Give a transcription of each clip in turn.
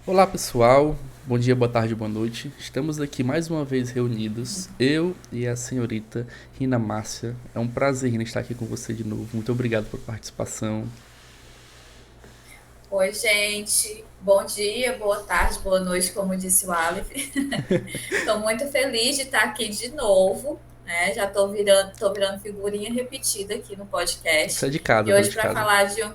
Olá pessoal, bom dia, boa tarde, boa noite. Estamos aqui mais uma vez reunidos, eu e a senhorita Rina Márcia. É um prazer, Rina, estar aqui com você de novo. Muito obrigado pela participação. Oi, gente. Bom dia, boa tarde, boa noite, como disse o Aleph. Estou muito feliz de estar aqui de novo, né? Já tô virando figurinha repetida aqui no Você é podcast. de casa, E você é hoje de para casa. falar de um,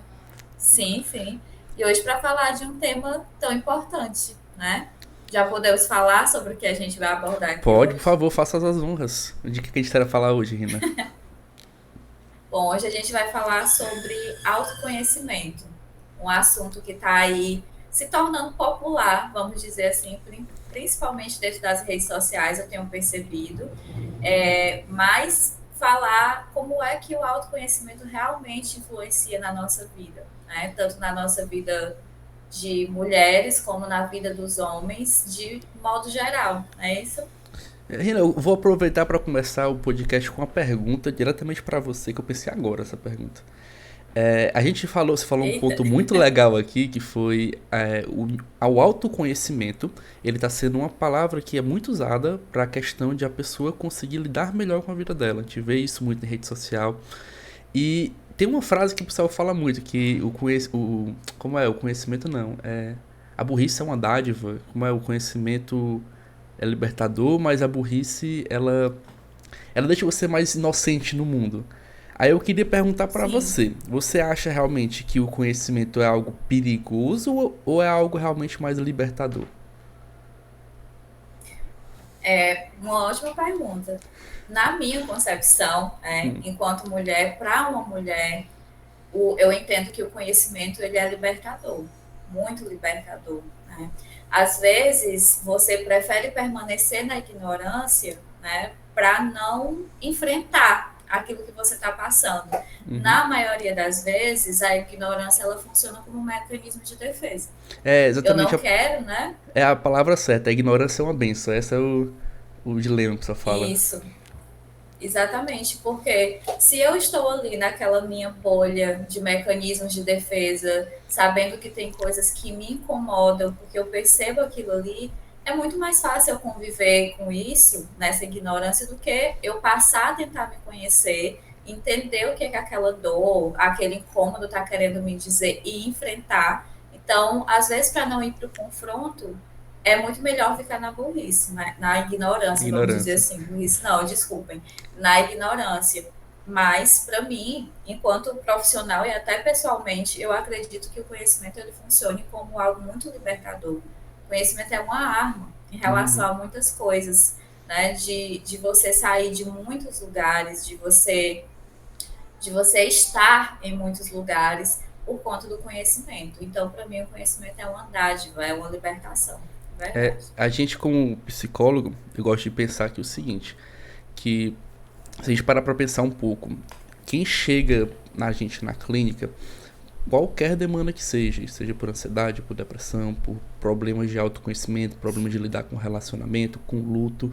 sim, sim. E hoje para falar de um tema tão importante, né? Já podemos falar sobre o que a gente vai abordar aqui Pode, por hoje? favor, faça as honras. De que a gente irá falar hoje, Rina? Bom, hoje a gente vai falar sobre autoconhecimento, um assunto que está aí se tornando popular, vamos dizer assim, principalmente dentro das redes sociais, eu tenho percebido, mas falar como é que o autoconhecimento realmente influencia na nossa vida, né? Tanto na nossa vida de mulheres como na vida dos homens, de modo geral, não é isso? Rina, eu vou aproveitar para começar o podcast com uma pergunta diretamente para você, que eu pensei agora essa pergunta. A gente falou, você falou um Eita. ponto muito legal aqui, que foi ao autoconhecimento. Ele está sendo uma palavra que é muito usada para a questão de a pessoa conseguir lidar melhor com a vida dela. A gente vê isso muito em rede social. E tem uma frase que o pessoal fala muito, que como é, o conhecimento não, a burrice é uma dádiva, como é, o conhecimento é libertador, mas a burrice, ela deixa você mais inocente no mundo. Aí eu queria perguntar pra Sim. você, você acha realmente que o conhecimento é algo perigoso ou é algo realmente mais libertador? Uma ótima pergunta. Na minha concepção, enquanto mulher, para uma mulher, eu entendo que o conhecimento ele é libertador, muito libertador. Né? Às vezes, você prefere permanecer na ignorância, né, para não enfrentar aquilo que você está passando. Uhum. Na maioria das vezes, a ignorância ela funciona como um mecanismo de defesa. É Eu exatamente não quero, né? a palavra certa, a ignorância é uma benção, esse é o dilema que você fala. Isso. Exatamente, porque se eu estou ali naquela minha bolha de mecanismos de defesa, sabendo que tem coisas que me incomodam, porque eu percebo aquilo ali, é muito mais fácil eu conviver com isso, nessa ignorância, do que eu passar a tentar me conhecer, entender o que é que aquela dor, aquele incômodo está querendo me dizer e enfrentar. Então, às vezes, para não ir para o confronto, é muito melhor ficar na burrice, né? Na ignorância, vamos dizer Ignorância. assim. Burrice, não, desculpem na ignorância. Mas, para mim, enquanto profissional e até pessoalmente, eu acredito que o conhecimento ele funcione como algo muito libertador. O conhecimento é uma arma em relação Uhum. a muitas coisas, né? De você sair de muitos lugares, de você estar em muitos lugares por conta do conhecimento. Então, para mim, o conhecimento é uma dádiva, é uma libertação. Verdade. A gente como psicólogo, eu gosto de pensar aqui o seguinte, que se a gente parar pra pensar um pouco, quem chega na gente na clínica, qualquer demanda que seja por ansiedade, por depressão, por problemas de autoconhecimento, problemas de lidar com relacionamento, com luto,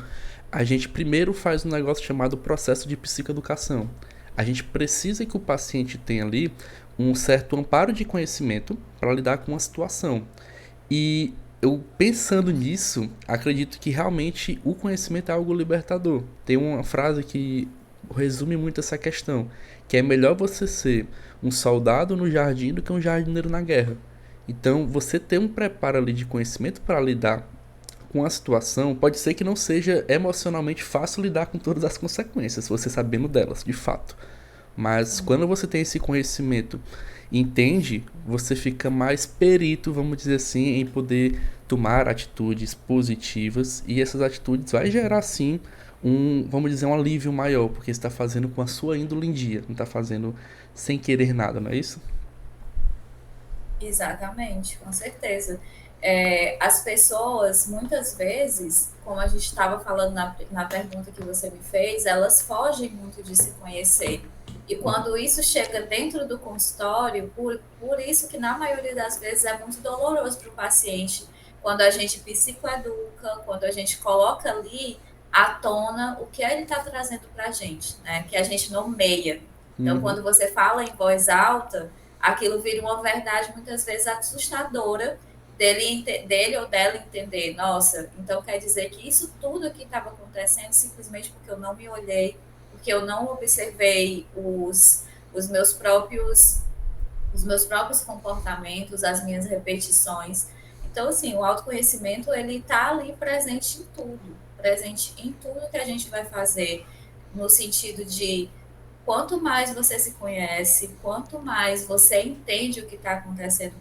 a gente primeiro faz um negócio chamado processo de psicoeducação. A gente precisa que o paciente tenha ali um certo amparo de conhecimento para lidar com a situação. E eu pensando nisso, acredito que realmente o conhecimento é algo libertador. Tem uma frase que resume muito essa questão, que é melhor você ser um soldado no jardim do que um jardineiro na guerra. Então, você ter um preparo ali de conhecimento para lidar com a situação, pode ser que não seja emocionalmente fácil lidar com todas as consequências, você sabendo delas, de fato. Mas quando você tem esse conhecimento, entende, você fica mais perito, vamos dizer assim, em poder tomar atitudes positivas e essas atitudes vai gerar sim vamos dizer, um alívio maior, porque está fazendo com a sua índole em dia, não está fazendo sem querer nada, não é isso? Exatamente, com certeza. As pessoas, muitas vezes, como a gente estava falando na pergunta que você me fez, elas fogem muito de se conhecer. E quando isso chega dentro do consultório, por isso que na maioria das vezes é muito doloroso para o paciente, quando a gente psicoeduca, quando a gente coloca ali à tona o que ele está trazendo para a gente, né? Que a gente nomeia. Então, Uhum. quando você fala em voz alta, aquilo vira uma verdade muitas vezes assustadora dele ou dela entender, nossa, então quer dizer que isso tudo que estava acontecendo simplesmente porque eu não me olhei, porque eu não observei os meus próprios comportamentos, as minhas repetições. Então, assim, o autoconhecimento, ele está ali presente em tudo que a gente vai fazer, no sentido de quanto mais você se conhece, quanto mais você entende o que está acontecendo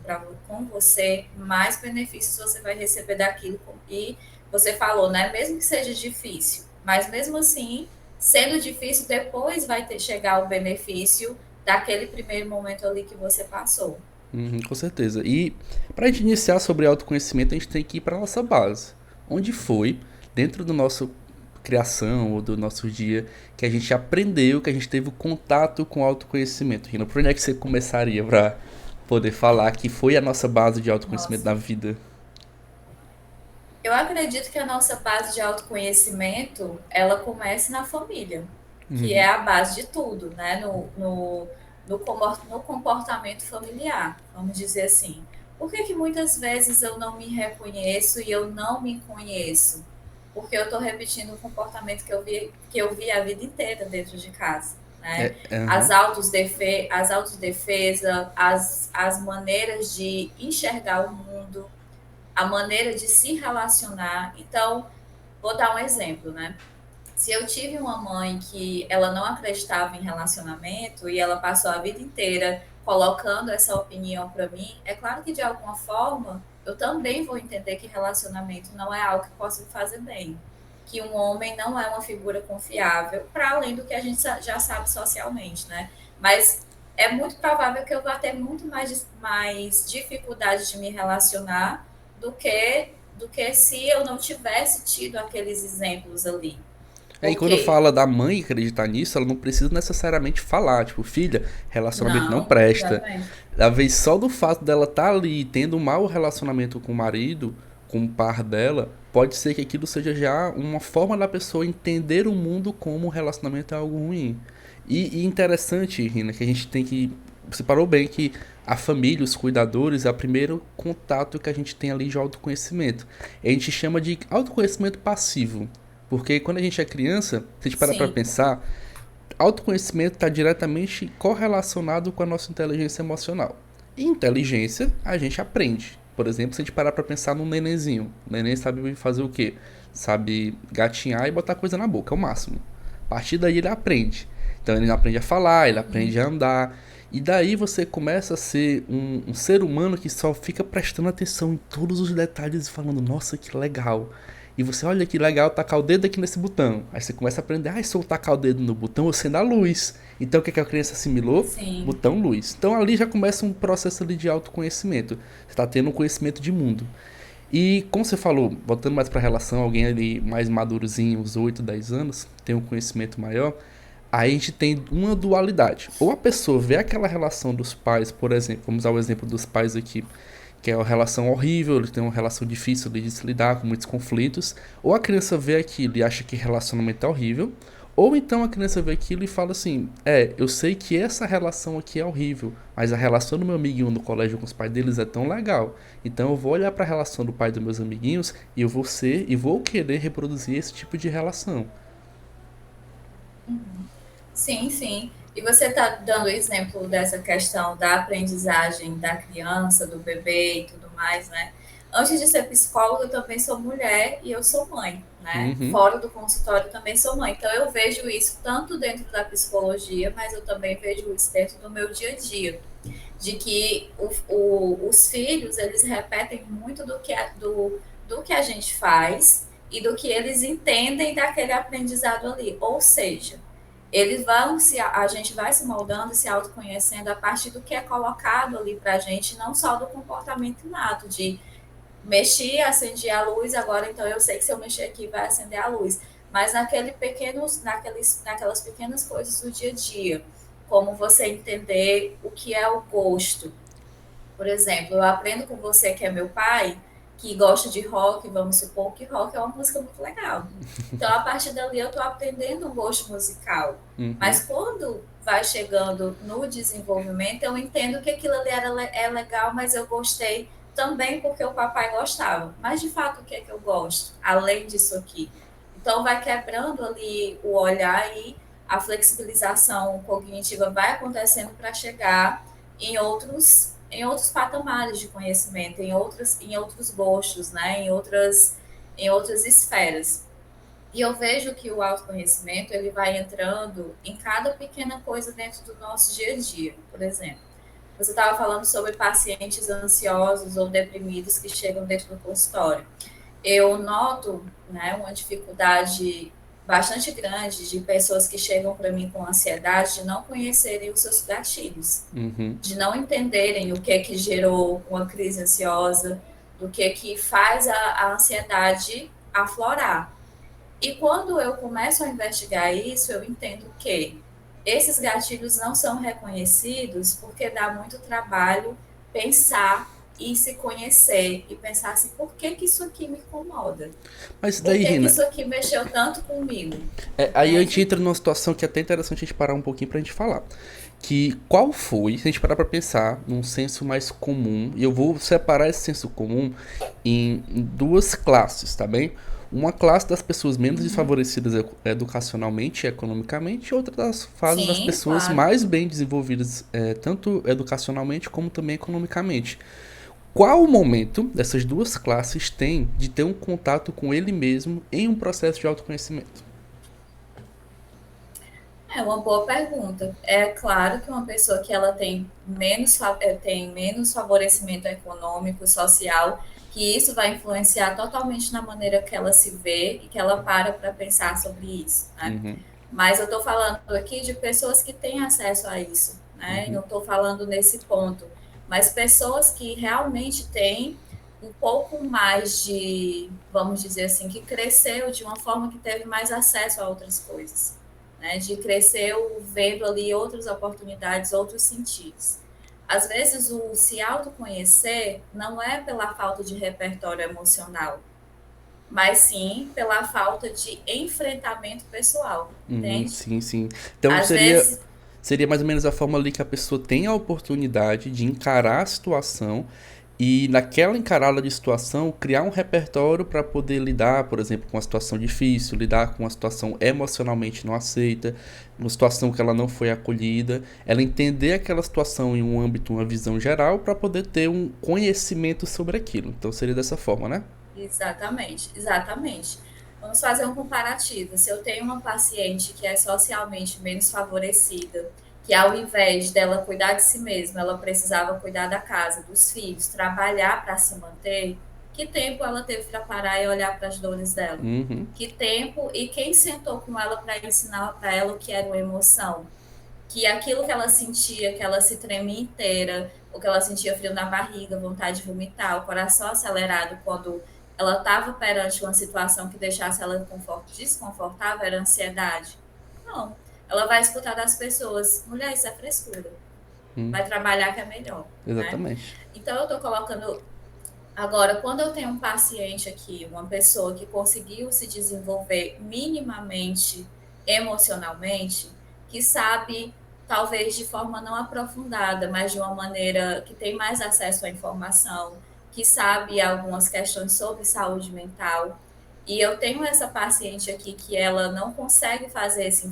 com você, mais benefícios você vai receber daquilo. E você falou, né? Mesmo que seja difícil, mas mesmo assim, sendo difícil, depois vai chegar o benefício daquele primeiro momento ali que você passou. Com certeza. E para a gente iniciar sobre autoconhecimento, a gente tem que ir para nossa base. Onde foi, dentro do nosso criação ou do nosso dia, que a gente aprendeu, que a gente teve o contato com o autoconhecimento? Rina, por onde é que você começaria para poder falar que foi a nossa base de autoconhecimento Nossa. na vida? Eu acredito que a nossa base de autoconhecimento, ela começa na família, que é a base de tudo, né? No comportamento familiar, vamos dizer assim. Por que que muitas vezes eu não me reconheço e eu não me conheço? Porque eu estou repetindo um comportamento que eu vi a vida inteira dentro de casa, né? Aham. As autodefesas, as maneiras de enxergar o mundo, a maneira de se relacionar. Então, vou dar um exemplo, né? Se eu tive uma mãe que ela não acreditava em relacionamento e ela passou a vida inteira colocando essa opinião para mim, é claro que de alguma forma eu também vou entender que relacionamento não é algo que possa me fazer bem, que um homem não é uma figura confiável, para além do que a gente já sabe socialmente, né? Mas é muito provável que eu vá ter muito mais dificuldade de me relacionar do que se eu não tivesse tido aqueles exemplos ali. E Por quando quê? fala da mãe acreditar nisso, ela não precisa necessariamente falar, tipo, filha, relacionamento não Não, presta. exatamente. A vez só do fato dela estar ali tendo um mau relacionamento com o marido, com o par dela, pode ser que aquilo seja já uma forma da pessoa entender o mundo como um relacionamento é algo ruim. E interessante, Rina, que a gente tem que. Você parou bem que a família, os cuidadores, é o primeiro contato que a gente tem ali de autoconhecimento. A gente chama de autoconhecimento passivo. Porque quando a gente é criança, se a gente parar pra Sim, pensar, autoconhecimento está diretamente correlacionado com a nossa inteligência emocional. E inteligência a gente aprende. Por exemplo, se a gente parar para pensar num nenenzinho. O neném sabe fazer o quê? Sabe gatinhar e botar coisa na boca, é o máximo. A partir daí ele aprende. Então ele aprende a falar, ele aprende a andar. E daí você começa a ser um ser humano que só fica prestando atenção em todos os detalhes e falando, nossa, que legal. E você, olha que legal, tacar o dedo aqui nesse botão. Aí você começa a aprender, se eu tacar o dedo no botão, eu acendo a luz. Então o que a criança assimilou? sim. Botão luz. Então ali já começa um processo ali de autoconhecimento. Você está tendo um conhecimento de mundo. E como você falou, voltando mais para a relação, alguém ali mais madurozinho, uns 8, 10 anos, tem um conhecimento maior, aí a gente tem uma dualidade. Ou a pessoa vê aquela relação dos pais, por exemplo, vamos usar o exemplo dos pais aqui, que é uma relação horrível, ele tem uma relação difícil de se lidar, com muitos conflitos. Ou a criança vê aquilo e acha que relacionamento é horrível. Ou então a criança vê aquilo e fala assim: eu sei que essa relação aqui é horrível, mas a relação do meu amiguinho no colégio com os pais deles é tão legal. Então eu vou olhar para a relação do pai dos meus amiguinhos e eu vou ser e vou querer reproduzir esse tipo de relação. Sim, sim. E você está dando exemplo dessa questão da aprendizagem da criança, do bebê e tudo mais, né? Antes de ser psicóloga, eu também sou mulher e eu sou mãe, né? Uhum. Fora do consultório, também sou mãe. Então, eu vejo isso tanto dentro da psicologia, mas eu também vejo isso dentro do meu dia a dia. De que os filhos, eles repetem muito do que a gente faz e do que eles entendem daquele aprendizado ali. Ou seja, a gente vai se moldando e se autoconhecendo a partir do que é colocado ali para a gente, não só do comportamento inato, de mexer, acendi a luz, agora então eu sei que se eu mexer aqui vai acender a luz, mas naquelas pequenas coisas do dia a dia, como você entender o que é o gosto. Por exemplo, eu aprendo com você que é meu pai, que gosta de rock, vamos supor que rock é uma música muito legal. Então, a partir dali, eu estou aprendendo um gosto musical. Uhum. Mas quando vai chegando no desenvolvimento, eu entendo que aquilo ali é legal, mas eu gostei também porque o papai gostava. Mas de fato, o que é que eu gosto? Além disso aqui. Então vai quebrando ali o olhar e a flexibilização cognitiva vai acontecendo para chegar em outros patamares de conhecimento, em outros gostos, né? Em outras esferas. E eu vejo que o autoconhecimento ele vai entrando em cada pequena coisa dentro do nosso dia a dia. Por exemplo, você estava falando sobre pacientes ansiosos ou deprimidos que chegam dentro do consultório. Eu noto, né, uma dificuldade bastante grande de pessoas que chegam para mim com ansiedade de não conhecerem os seus gatilhos, Uhum. de não entenderem o que é que gerou uma crise ansiosa, do que é que faz a ansiedade aflorar. E quando eu começo a investigar isso, eu entendo que esses gatilhos não são reconhecidos porque dá muito trabalho pensar e se conhecer e pensar assim, por que que isso aqui me incomoda? Mas Por daí, que que Rina, isso aqui mexeu tanto comigo? aí a gente Entende? entra numa situação que é até interessante a gente parar um pouquinho pra gente falar. Que qual foi, se a gente parar pra pensar, num senso mais comum, e eu vou separar esse senso comum em duas classes, tá bem? Uma classe das pessoas menos desfavorecidas educacionalmente e economicamente, e outra das fases das Sim, pessoas claro. mais bem desenvolvidas, tanto educacionalmente como também economicamente. Qual o momento dessas duas classes tem de ter um contato com ele mesmo em um processo de autoconhecimento? É uma boa pergunta. É claro que uma pessoa que ela tem menos favorecimento econômico, social, que isso vai influenciar totalmente na maneira que ela se vê e que ela para pensar sobre isso, né? Uhum, Mas eu estou falando aqui de pessoas que têm acesso a isso, né? E não uhum, estou falando nesse ponto, mas pessoas que realmente têm um pouco mais de, vamos dizer assim, que cresceu de uma forma que teve mais acesso a outras coisas, né? De cresceu vendo ali outras oportunidades, outros sentidos. Às vezes o se autoconhecer não é pela falta de repertório emocional, mas sim pela falta de enfrentamento pessoal, entende? sim, sim. Então Às seria, vezes, seria mais ou menos a forma ali que a pessoa tem a oportunidade de encarar a situação e naquela encarada de situação criar um repertório para poder lidar, por exemplo, com uma situação difícil, lidar com uma situação emocionalmente não aceita, uma situação que ela não foi acolhida, ela entender aquela situação em um âmbito, uma visão geral para poder ter um conhecimento sobre aquilo. Então seria dessa forma, né? exatamente, exatamente. Vamos fazer um comparativo. Se eu tenho uma paciente que é socialmente menos favorecida, que ao invés dela cuidar de si mesma, ela precisava cuidar da casa, dos filhos, trabalhar para se manter, que tempo ela teve para parar e olhar para as dores dela? Uhum, Que tempo e quem sentou com ela para ensinar para ela o que era uma emoção? Que aquilo que ela sentia, que ela se tremia inteira, ou que ela sentia frio na barriga, vontade de vomitar, o coração acelerado quando ela estava perante uma situação que deixasse ela desconfortável, era ansiedade? Não. Ela vai escutar das pessoas, mulher, isso é frescura. Vai trabalhar que é melhor, né? exatamente. Então eu estou colocando. Agora, quando eu tenho um paciente aqui, uma pessoa que conseguiu se desenvolver minimamente emocionalmente, que sabe, talvez de forma não aprofundada, mas de uma maneira que tem mais acesso à informação, que sabe algumas questões sobre saúde mental, e eu tenho essa paciente aqui que ela não consegue fazer esse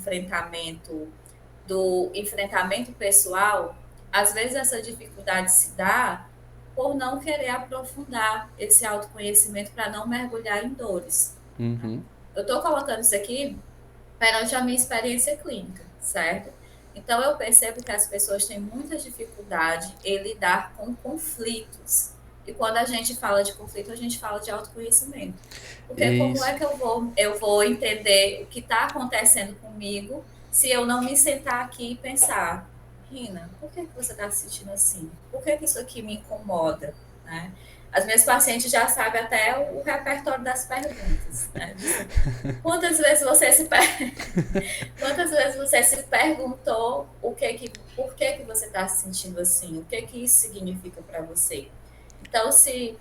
enfrentamento pessoal, às vezes essa dificuldade se dá por não querer aprofundar esse autoconhecimento para não mergulhar em dores. Uhum. Eu estou colocando isso aqui perante a minha experiência clínica, certo? Então eu percebo que as pessoas têm muita dificuldade em lidar com conflitos. E quando a gente fala de conflito, a gente fala de autoconhecimento. É Porque como é isso. que eu vou entender o que está acontecendo comigo se eu não me sentar aqui e pensar, Rina, por que você está se sentindo assim? Por que isso aqui me incomoda? Né? As minhas pacientes já sabem até o repertório das perguntas. Né? Quantas vezes você se Quantas vezes você se perguntou por que que você está se sentindo assim? O que que isso significa para você? Então, se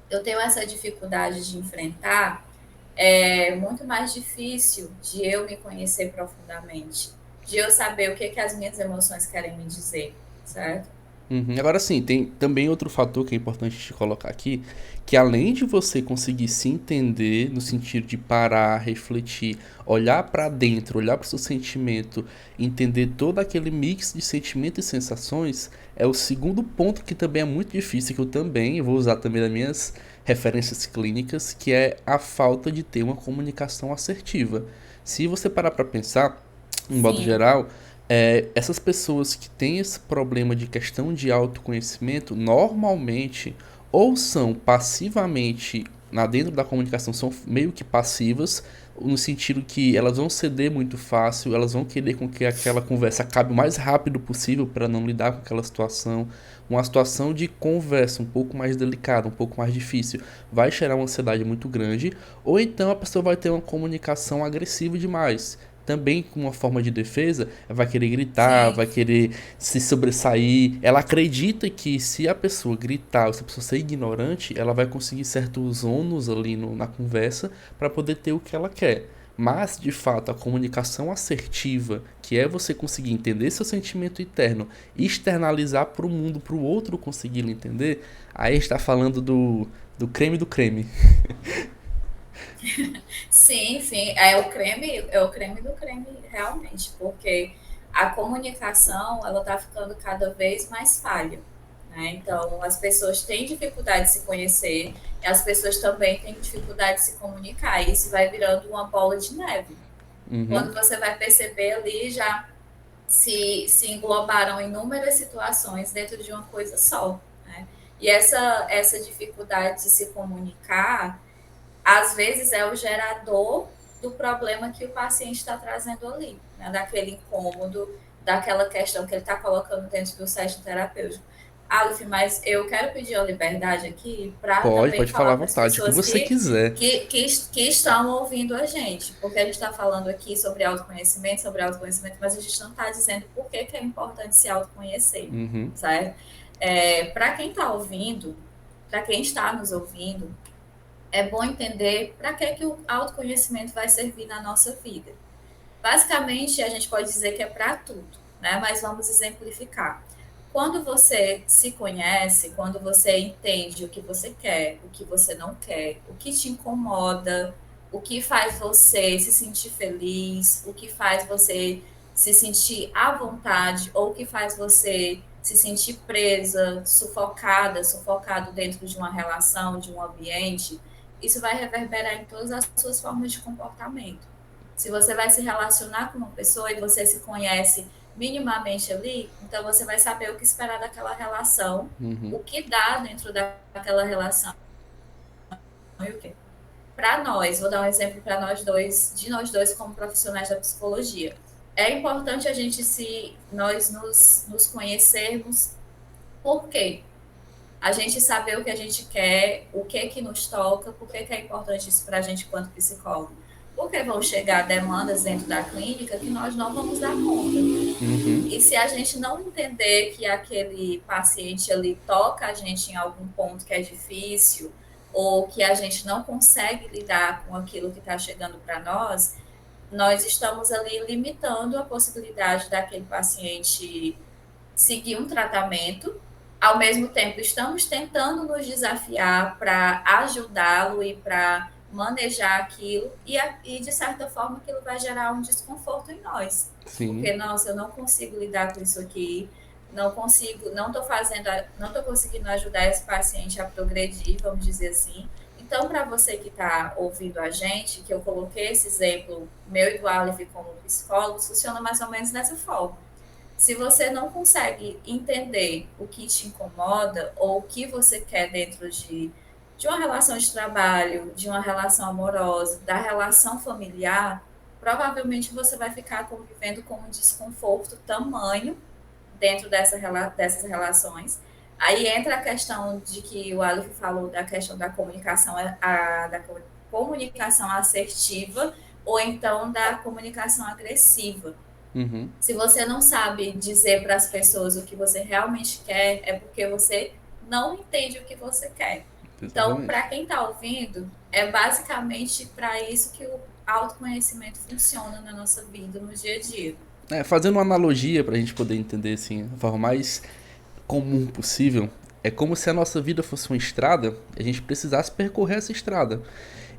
eu tenho essa dificuldade de enfrentar, é muito mais difícil de eu me conhecer profundamente, de eu saber o que que as minhas emoções querem me dizer, certo? Uhum. Agora sim, tem também outro fator que é importante te colocar aqui, que além de você conseguir se entender no sentido de parar, refletir, olhar para dentro, olhar para o seu sentimento, entender todo aquele mix de sentimentos e sensações, é o segundo ponto que também é muito difícil, que eu também vou usar também nas minhas referências clínicas, que é a falta de ter uma comunicação assertiva. Se você parar para pensar, em modo Sim, geral, essas pessoas que têm esse problema de questão de autoconhecimento, normalmente, ou são passivamente, dentro da comunicação, são meio que passivas, no sentido que elas vão ceder muito fácil, elas vão querer com que aquela conversa acabe o mais rápido possível para não lidar com aquela situação. Uma situação de conversa um pouco mais delicada, um pouco mais difícil, vai gerar uma ansiedade muito grande, ou então a pessoa vai ter uma comunicação agressiva demais, também com uma forma de defesa, vai querer gritar, sim. vai querer se sobressair. Ela acredita que se a pessoa gritar, ou se a pessoa ser ignorante, ela vai conseguir certos ônus ali na conversa para poder ter o que ela quer. Mas, de fato, a comunicação assertiva, que é você conseguir entender seu sentimento interno e externalizar para o mundo, para o outro conseguir entender, aí está falando do creme do creme. Sim, sim, é o creme do creme, realmente, porque a comunicação, ela tá ficando cada vez mais falha, né? Então, as pessoas têm dificuldade de se conhecer, e as pessoas também têm dificuldade de se comunicar, e isso vai virando uma bola de neve. Uhum, Quando você vai perceber ali, já se englobaram inúmeras situações dentro de uma coisa só, né? E essa dificuldade de se comunicar às vezes é o gerador do problema que o paciente está trazendo ali, né? Daquele incômodo, daquela questão que ele está colocando dentro do sessão terapêutico. Aleph, mas eu quero pedir a liberdade aqui para também pode falar à falar para as vontade, o que pessoas você quiser. que estão ouvindo a gente, porque a gente está falando aqui sobre autoconhecimento, mas a gente não está dizendo por que é importante se autoconhecer, Uhum, certo? Para quem está ouvindo, para quem está nos ouvindo, é bom entender para que o autoconhecimento vai servir na nossa vida. Basicamente, a gente pode dizer que é para tudo, né? Mas vamos exemplificar. Quando você se conhece, quando você entende o que você quer, o que você não quer, o que te incomoda, o que faz você se sentir feliz, o que faz você se sentir à vontade ou o que faz você se sentir presa, sufocado dentro de uma relação, de um ambiente, isso vai reverberar em todas as suas formas de comportamento. Se você vai se relacionar com uma pessoa e você se conhece minimamente ali, então você vai saber o que esperar daquela relação, uhum, o que dá dentro daquela relação e o quê. Para nós, vou dar um exemplo para nós dois, de nós dois como profissionais da psicologia. É importante a gente nós nos conhecermos, por quê? A gente saber o que a gente quer, o que nos toca, por que é importante isso para a gente enquanto psicólogo. Porque vão chegar demandas dentro da clínica que nós não vamos dar conta. uhum, E se a gente não entender que aquele paciente ali toca a gente em algum ponto que é difícil, ou que a gente não consegue lidar com aquilo que está chegando para nós estamos ali limitando a possibilidade daquele paciente seguir um tratamento. Ao mesmo tempo, estamos tentando nos desafiar para ajudá-lo e para manejar aquilo, de certa forma aquilo vai gerar um desconforto em nós. sim. Porque, nossa, eu não consigo lidar com isso aqui, não consigo, não estou conseguindo ajudar esse paciente a progredir, vamos dizer assim. Então, para você que está ouvindo a gente, que eu coloquei esse exemplo meu e do Aleph como psicólogo, funciona mais ou menos dessa forma. Se você não consegue entender o que te incomoda ou o que você quer dentro de uma relação de trabalho, de uma relação amorosa, da relação familiar, provavelmente você vai ficar convivendo com um desconforto tamanho dentro dessas relações. Aí entra a questão de que o Aleph falou da questão da comunicação, da comunicação assertiva ou então da comunicação agressiva. Uhum, Se você não sabe dizer para as pessoas o que você realmente quer, é porque você não entende o que você quer. Então, exatamente. para quem está ouvindo, é basicamente para isso que o autoconhecimento funciona na nossa vida, no dia a dia. Fazendo uma analogia para a gente poder entender assim, a forma mais comum possível, é como se a nossa vida fosse uma estrada e a gente precisasse percorrer essa estrada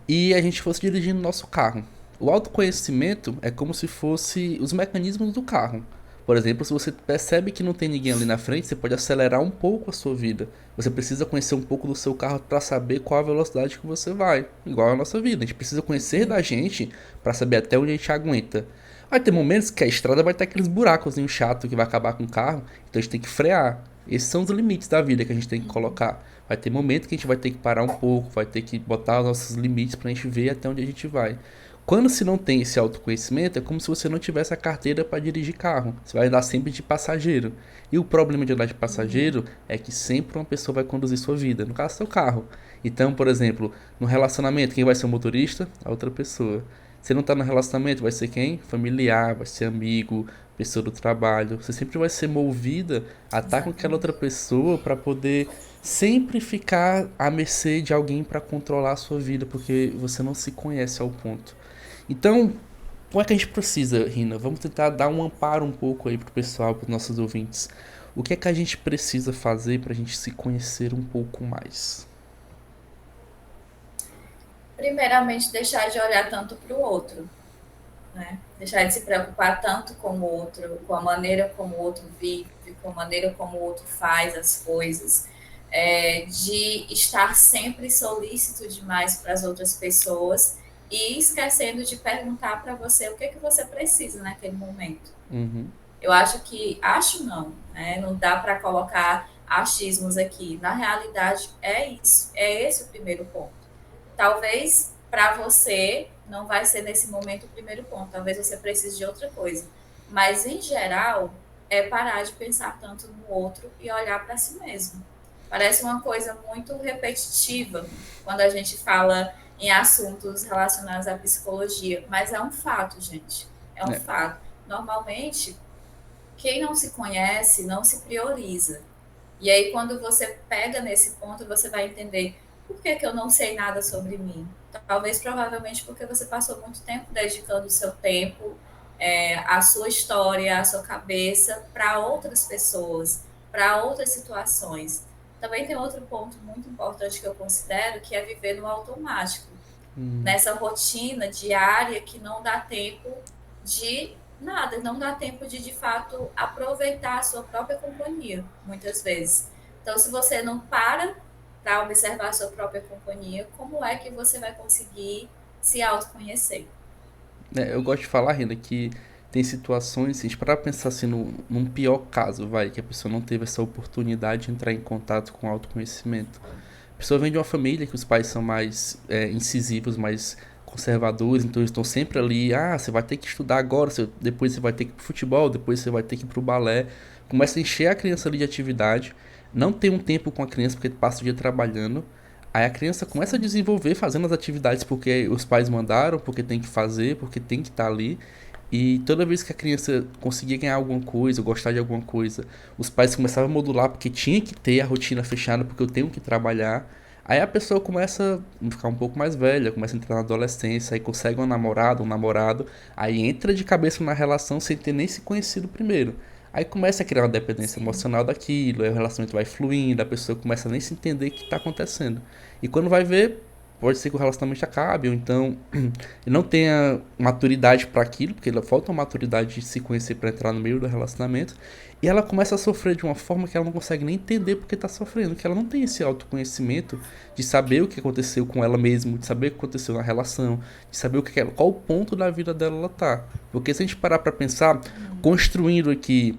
e a gente fosse dirigindo nosso carro. O autoconhecimento é como se fosse os mecanismos do carro. Por exemplo, se você percebe que não tem ninguém ali na frente, você pode acelerar um pouco a sua vida. Você precisa conhecer um pouco do seu carro para saber qual a velocidade que você vai. Igual a nossa vida. A gente precisa conhecer da gente para saber até onde a gente aguenta. Vai ter momentos que a estrada vai ter aqueles buracos chato que vai acabar com o carro, então a gente tem que frear. Esses são os limites da vida que a gente tem que colocar. Vai ter momento que a gente vai ter que parar um pouco, vai ter que botar os nossos limites pra gente ver até onde a gente vai. Quando se não tem esse autoconhecimento, é como se você não tivesse a carteira para dirigir carro. Você vai andar sempre de passageiro. E o problema de andar de passageiro é que sempre uma pessoa vai conduzir sua vida, no caso, seu carro. Então, por exemplo, no relacionamento, quem vai ser o motorista? A outra pessoa. Se não tá no relacionamento, vai ser quem? Familiar, vai ser amigo, pessoa do trabalho. Você sempre vai ser movida a estar com aquela outra Exatamente. pessoa para poder sempre ficar à mercê de alguém para controlar a sua vida, porque você não se conhece ao ponto. Então, como é que a gente precisa, Rina? Vamos tentar dar um amparo um pouco aí pro pessoal, pros nossos ouvintes. O que é que a gente precisa fazer pra gente se conhecer um pouco mais? Primeiramente, deixar de olhar tanto para o outro, né? Deixar de se preocupar tanto com o outro, com a maneira como o outro vive, com a maneira como o outro faz as coisas, de estar sempre solícito demais para as outras pessoas e esquecendo de perguntar para você o que é que você precisa naquele momento. Uhum. Eu acho que, acho não, né? Não dá para colocar achismos aqui. Na realidade, é isso, é esse o primeiro ponto. Talvez para você não vai ser nesse momento o primeiro ponto, talvez você precise de outra coisa. Mas, em geral, é parar de pensar tanto no outro e olhar para si mesmo. Parece uma coisa muito repetitiva quando a gente fala em assuntos relacionados à psicologia, mas é um fato, gente. É um É, fato. Normalmente, quem não se conhece não se prioriza. E aí, quando você pega nesse ponto, você vai entender por que, que eu não sei nada sobre mim. Talvez, provavelmente, porque você passou muito tempo dedicando o seu tempo, a sua história, a sua cabeça para outras pessoas, para outras situações. Também tem outro ponto muito importante que eu considero, que é viver no automático, nessa rotina diária que não dá tempo de nada, não dá tempo de fato aproveitar a sua própria companhia, muitas vezes. Então, se você não para observar a sua própria companhia, como é que você vai conseguir se autoconhecer? eu gosto de falar, Rina, que tem situações, se a gente parar pra pensar assim, num pior caso, vai, que a pessoa não teve essa oportunidade de entrar em contato com o autoconhecimento. A pessoa vem de uma família que os pais são mais incisivos, mais conservadores, então eles estão sempre ali, ah, você vai ter que estudar agora, depois você vai ter que ir pro futebol, depois você vai ter que ir pro balé. Começa a encher a criança ali de atividade, não tem um tempo com a criança porque passa o dia trabalhando. Aí a criança começa a Sim, desenvolver fazendo as atividades porque os pais mandaram, porque tem que fazer, porque tem que estar ali. E toda vez que a criança conseguia ganhar alguma coisa, gostar de alguma coisa, os pais começavam a modular porque tinha que ter a rotina fechada, porque eu tenho que trabalhar. Aí a pessoa começa a ficar um pouco mais velha, começa a entrar na adolescência, aí consegue uma namorada, um namorado, aí entra de cabeça na relação sem ter nem se conhecido primeiro. Aí começa a criar uma dependência sim, emocional daquilo, aí o relacionamento vai fluindo, a pessoa começa a nem se entender o que está acontecendo. E quando vai ver, pode ser que o relacionamento acabe, ou então ele não tenha maturidade para aquilo, porque ela falta uma maturidade de se conhecer para entrar no meio do relacionamento, e ela começa a sofrer de uma forma que ela não consegue nem entender porque está sofrendo, que ela não tem esse autoconhecimento de saber o que aconteceu com ela mesma, de saber o que aconteceu na relação, de saber qual o ponto da vida dela ela tá. Porque se a gente parar para pensar, construindo aqui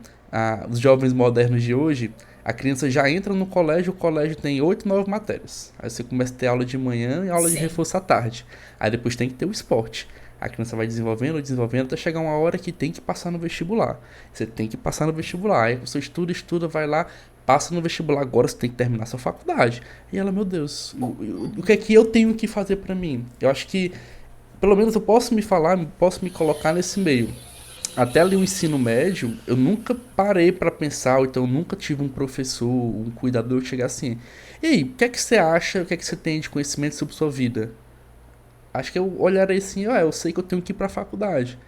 os jovens modernos de hoje, a criança já entra no colégio, o colégio tem 8 9 matérias. Aí você começa a ter aula de manhã e aula de sim, reforço à tarde. Aí depois tem que ter o esporte. A criança vai desenvolvendo, desenvolvendo, até chegar uma hora que tem que passar no vestibular. Você tem que passar no vestibular. Aí você estuda, estuda, vai lá, passa no vestibular. Agora você tem que terminar sua faculdade. E ela, meu Deus, o que é que eu tenho que fazer pra mim? Eu acho que, pelo menos eu posso me falar, posso me colocar nesse meio. Até ali o ensino médio, eu nunca parei pra pensar, ou então eu nunca tive um professor, um cuidador que chegasse assim: e aí, o que é que você acha, o que é que você tem de conhecimento sobre sua vida? Acho que eu olharei assim: eu sei que eu tenho que ir pra faculdade.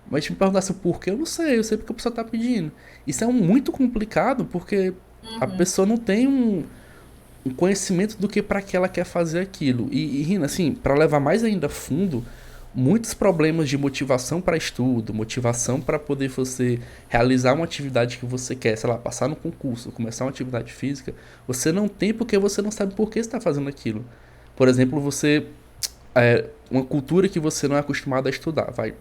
Mas se me perguntasse o porquê, eu não sei, eu sei porque a pessoa tá pedindo. Isso é muito complicado porque A Uhum. pessoa não tem um conhecimento do que para que ela quer fazer aquilo. E Rina, assim, para levar mais ainda a fundo, muitos problemas de motivação para estudo, motivação para poder você realizar uma atividade que você quer, sei lá, passar no concurso, começar uma atividade física, você não tem porque você não sabe por que está fazendo aquilo. Por exemplo, você uma cultura que você não é acostumado a estudar, vai.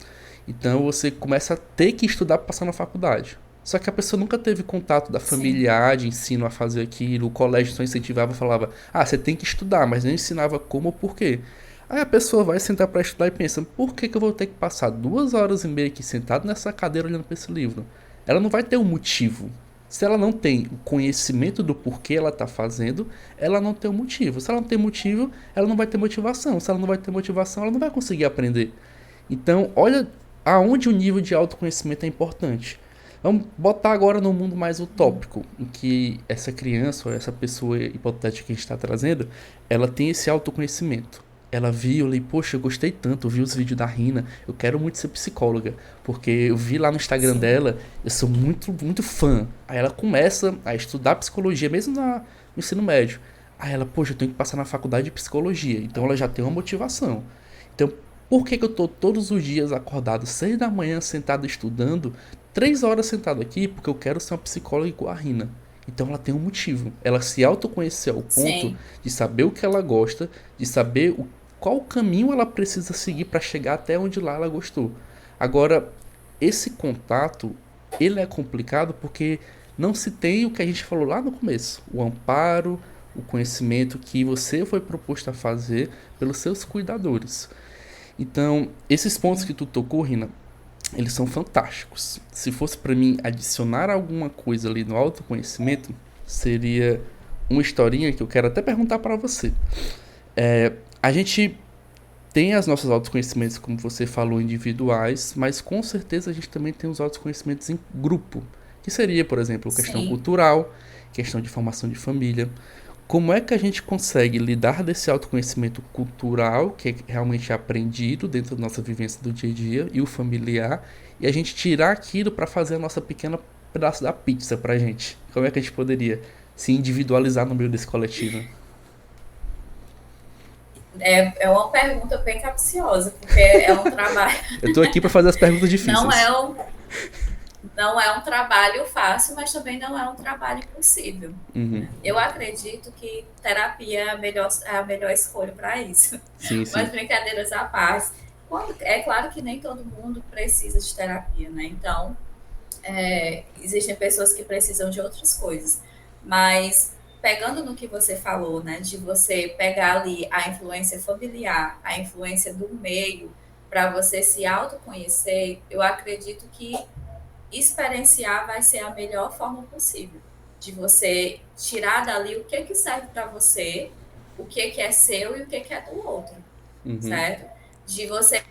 Então você começa a ter que estudar para passar na faculdade. Só que a pessoa nunca teve contato da Sim, familiar de ensino a fazer aquilo, o colégio só incentivava, falava, ah, você tem que estudar, mas não ensinava como ou por quê. Aí a pessoa vai sentar para estudar e pensa, por que eu vou ter que passar 2 horas e meia aqui sentado nessa cadeira olhando para esse livro? Ela não vai ter um motivo. Se ela não tem o conhecimento do porquê ela está fazendo, ela não tem um motivo. Se ela não tem motivo, ela não vai ter motivação. Se ela não vai ter motivação, ela não vai conseguir aprender. Então, olha aonde o nível de autoconhecimento é importante. Vamos botar agora no mundo mais utópico, em que essa criança ou essa pessoa hipotética que a gente está trazendo, ela tem esse autoconhecimento. Ela viu e, poxa, eu gostei tanto, eu vi os vídeos da Rina, eu quero muito ser psicóloga, porque eu vi lá no Instagram sim, dela, eu sou muito, muito fã. Aí ela começa a estudar psicologia, mesmo no ensino médio. Aí ela, poxa, eu tenho que passar na faculdade de psicologia, então ela já tem uma motivação. Então, por que, que eu tô todos os dias acordado 6 da manhã sentado estudando, 3 horas sentado aqui? Porque eu quero ser uma psicóloga igual a Rina. Então ela tem um motivo. Ela se autoconheceu ao ponto sim. de saber o que ela gosta, de saber qual caminho ela precisa seguir para chegar até onde lá ela gostou. Agora, esse contato, ele é complicado porque não se tem o que a gente falou lá no começo, o amparo, o conhecimento que você foi proposto a fazer pelos seus cuidadores. Então, esses pontos que tu tocou, Rina, eles são fantásticos. Se fosse para mim adicionar alguma coisa ali no autoconhecimento, seria uma historinha que eu quero até perguntar para você. A gente tem as nossos autoconhecimentos, como você falou, individuais, mas com certeza a gente também tem os autoconhecimentos em grupo, que seria, por exemplo, questão Sim. cultural, questão de formação de família. Como é que a gente consegue lidar desse autoconhecimento cultural, que é realmente aprendido dentro da nossa vivência do dia a dia, e o familiar, e a gente tirar aquilo para fazer a nossa pequena pedaço da pizza pra gente? Como é que a gente poderia se individualizar no meio desse coletivo? É uma pergunta bem capciosa, porque é um trabalho, Eu tô aqui para fazer as perguntas não difíceis. é um, não é um trabalho fácil, mas também não é um trabalho impossível. Uhum. Né? Eu acredito que terapia é a melhor escolha para isso. Sim, Mas sim. brincadeiras à parte, é claro que nem todo mundo precisa de terapia, né? Então, existem pessoas que precisam de outras coisas. Mas pegando no que você falou, né, de você pegar ali a influência familiar, a influência do meio, para você se autoconhecer, eu acredito que experienciar vai ser a melhor forma possível de você tirar dali o que serve para você, o que é seu e o que é do outro, Uhum. certo? De você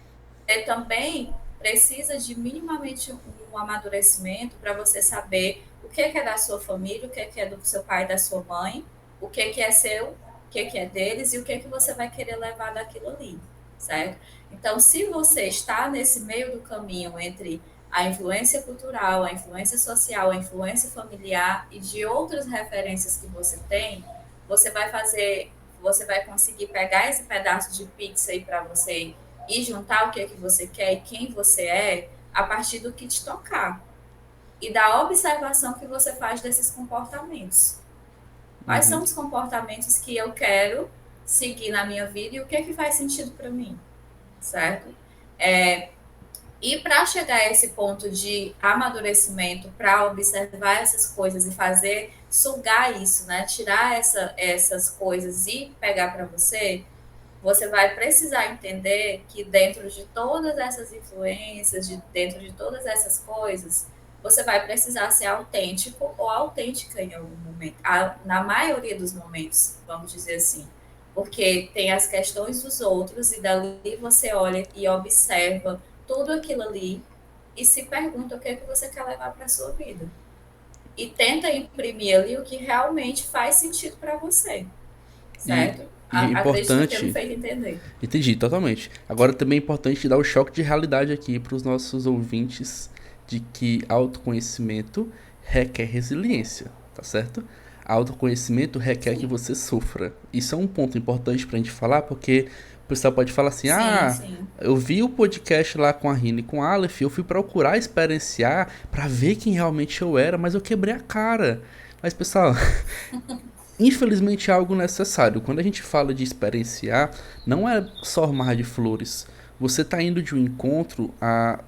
também precisa de minimamente um amadurecimento para você saber o que é da sua família, o que é do seu pai e da sua mãe, o que é seu, o que é deles e o que você vai querer levar daquilo ali, certo? Então, se você está nesse meio do caminho entre a influência cultural, a influência social, a influência familiar e de outras referências que você tem, você vai fazer, você vai conseguir pegar esse pedaço de pizza aí para você e juntar o que é que você quer e quem você é a partir do que te tocar e da observação que você faz desses comportamentos. Quais Uhum. são os comportamentos que eu quero seguir na minha vida e o que é que faz sentido para mim, certo? É, e para chegar a esse ponto de amadurecimento, para observar essas coisas e fazer, sugar isso, né? Tirar essas coisas e pegar para você, você vai precisar entender que dentro de todas essas influências, dentro de todas essas coisas, você vai precisar ser autêntico ou autêntica em algum momento, na maioria dos momentos, vamos dizer assim. Porque tem as questões dos outros e dali você olha e observa tudo aquilo ali e se pergunta o que é que você quer levar para a sua vida. E tenta imprimir ali o que realmente faz sentido para você, E, certo? e é Acredito ter me importante. feito entender. Entendi, totalmente. Agora também é importante dar o choque de realidade aqui para os nossos ouvintes de que autoconhecimento requer resiliência. tá certo? Autoconhecimento requer que Sim, você sofra. Isso é um ponto importante pra gente falar, porque o pessoal pode falar assim, sim, ah, sim. eu vi o podcast lá com a Rina e com a Aleph, eu fui procurar experienciar pra ver quem realmente eu era, mas eu quebrei a cara. Mas, pessoal, infelizmente é algo necessário. Quando a gente fala de experienciar, não é só o mar de flores. Você tá indo de um encontro a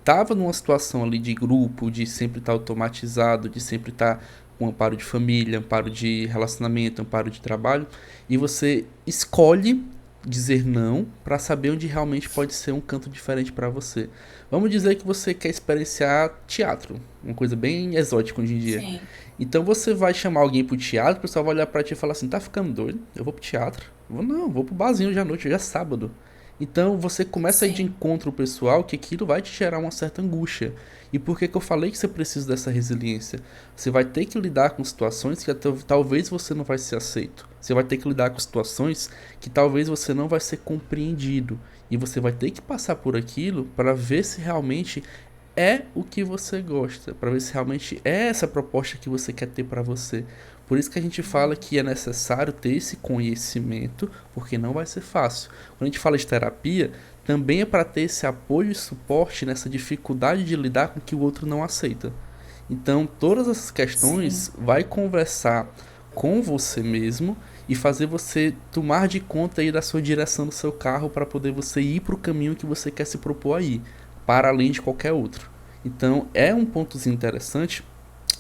tava numa situação ali de grupo, de sempre estar automatizado, de sempre estar com amparo de família, amparo de relacionamento, amparo de trabalho, e você escolhe dizer não para saber onde realmente pode ser um canto diferente para você. Vamos dizer que você quer experienciar teatro, uma coisa bem exótica hoje em dia. Sim, Então você vai chamar alguém pro teatro, o pessoal vai olhar pra ti e falar assim, tá ficando doido? Eu vou pro teatro. Eu vou, não, vou pro barzinho hoje à noite, hoje é sábado. Então você começa a ir de sim, encontro ao pessoal que aquilo vai te gerar uma certa angústia. E por que que eu falei que você precisa dessa resiliência? Você vai ter que lidar com situações que talvez você não vai ser aceito. Você vai ter que lidar com situações que talvez você não vai ser compreendido. E você vai ter que passar por aquilo para ver se realmente é o que você gosta, para ver se realmente é essa proposta que você quer ter para você. Por isso que a gente fala que é necessário ter esse conhecimento, porque não vai ser fácil. Quando a gente fala de terapia, também é para ter esse apoio e suporte nessa dificuldade de lidar com o que o outro não aceita. Então, todas essas sim. questões vai conversar com você mesmo e fazer você tomar de conta aí da sua direção do seu carro para poder você ir para o caminho que você quer se propor a ir, para além de qualquer outro. Então, é um pontozinho interessante,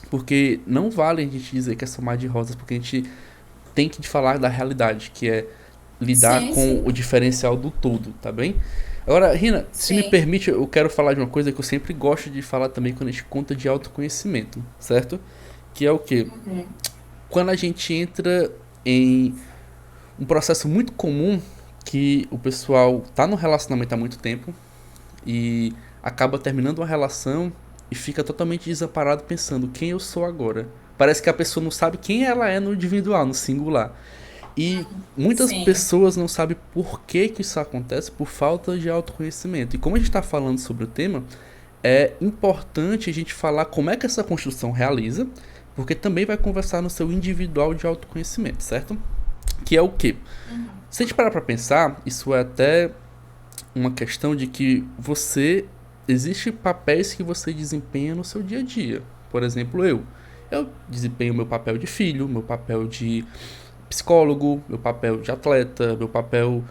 porque não vale a gente dizer que é só mar de rosas, porque a gente tem que falar da realidade, que é lidar Sim, com o sim, diferencial do todo, tá bem? Agora, Rina, se me sim. permite, eu quero falar de uma coisa que eu sempre gosto de falar também quando a gente conta de autoconhecimento, certo? Que é o quê? Uhum. Quando a gente entra em um processo muito comum que o pessoal tá no relacionamento há muito tempo e acaba terminando uma relação e fica totalmente desamparado pensando quem eu sou agora. Parece que a pessoa não sabe quem ela é no individual, no singular. E muitas Sim, pessoas não sabem por que que isso acontece por falta de autoconhecimento. E como a gente está falando sobre o tema, é importante a gente falar como é que essa construção realiza, porque também vai conversar no seu individual de autoconhecimento, certo? Que é o quê? Se a gente parar para pensar, isso é até uma questão de que você existe papéis que você desempenha no seu dia a dia. Por exemplo, eu desempenho meu papel de filho, meu papel de psicólogo, meu papel de atleta, meu papel,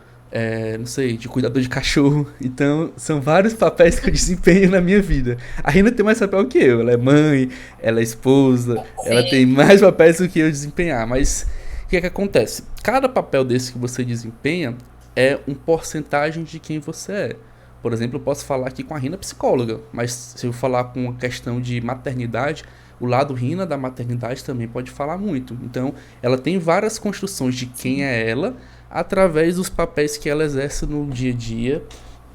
não sei, de cuidador de cachorro. Então, são vários papéis que eu desempenho na minha vida. A Rina tem mais papel que eu. Ela é mãe, ela é esposa, ela tem sim, mais papéis do que eu desempenhar. Mas o que é que acontece? Cada papel desse que você desempenha é uma porcentagem de quem você é. Por exemplo, eu posso falar aqui com a Rina psicóloga, mas se eu falar com uma questão de maternidade, o lado Rina da maternidade também pode falar muito. Então, ela tem várias construções de quem sim, é ela através dos papéis que ela exerce no dia a dia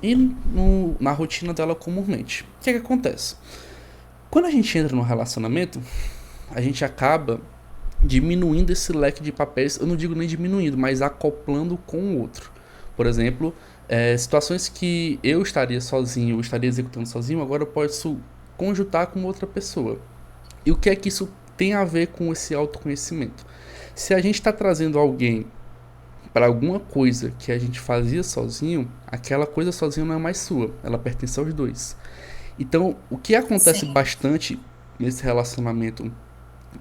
e na rotina dela comumente. O que é que acontece? Quando a gente entra num relacionamento, a gente acaba diminuindo esse leque de papéis, eu não digo nem diminuindo, mas acoplando com o outro. Por exemplo, situações que eu estaria sozinho, eu estaria executando sozinho, agora eu posso conjuntar com outra pessoa. E o que é que isso tem a ver com esse autoconhecimento? Se a gente está trazendo alguém para alguma coisa que a gente fazia sozinho, aquela coisa sozinho não é mais sua, ela pertence aos dois. Então, o que acontece sim, bastante nesse relacionamento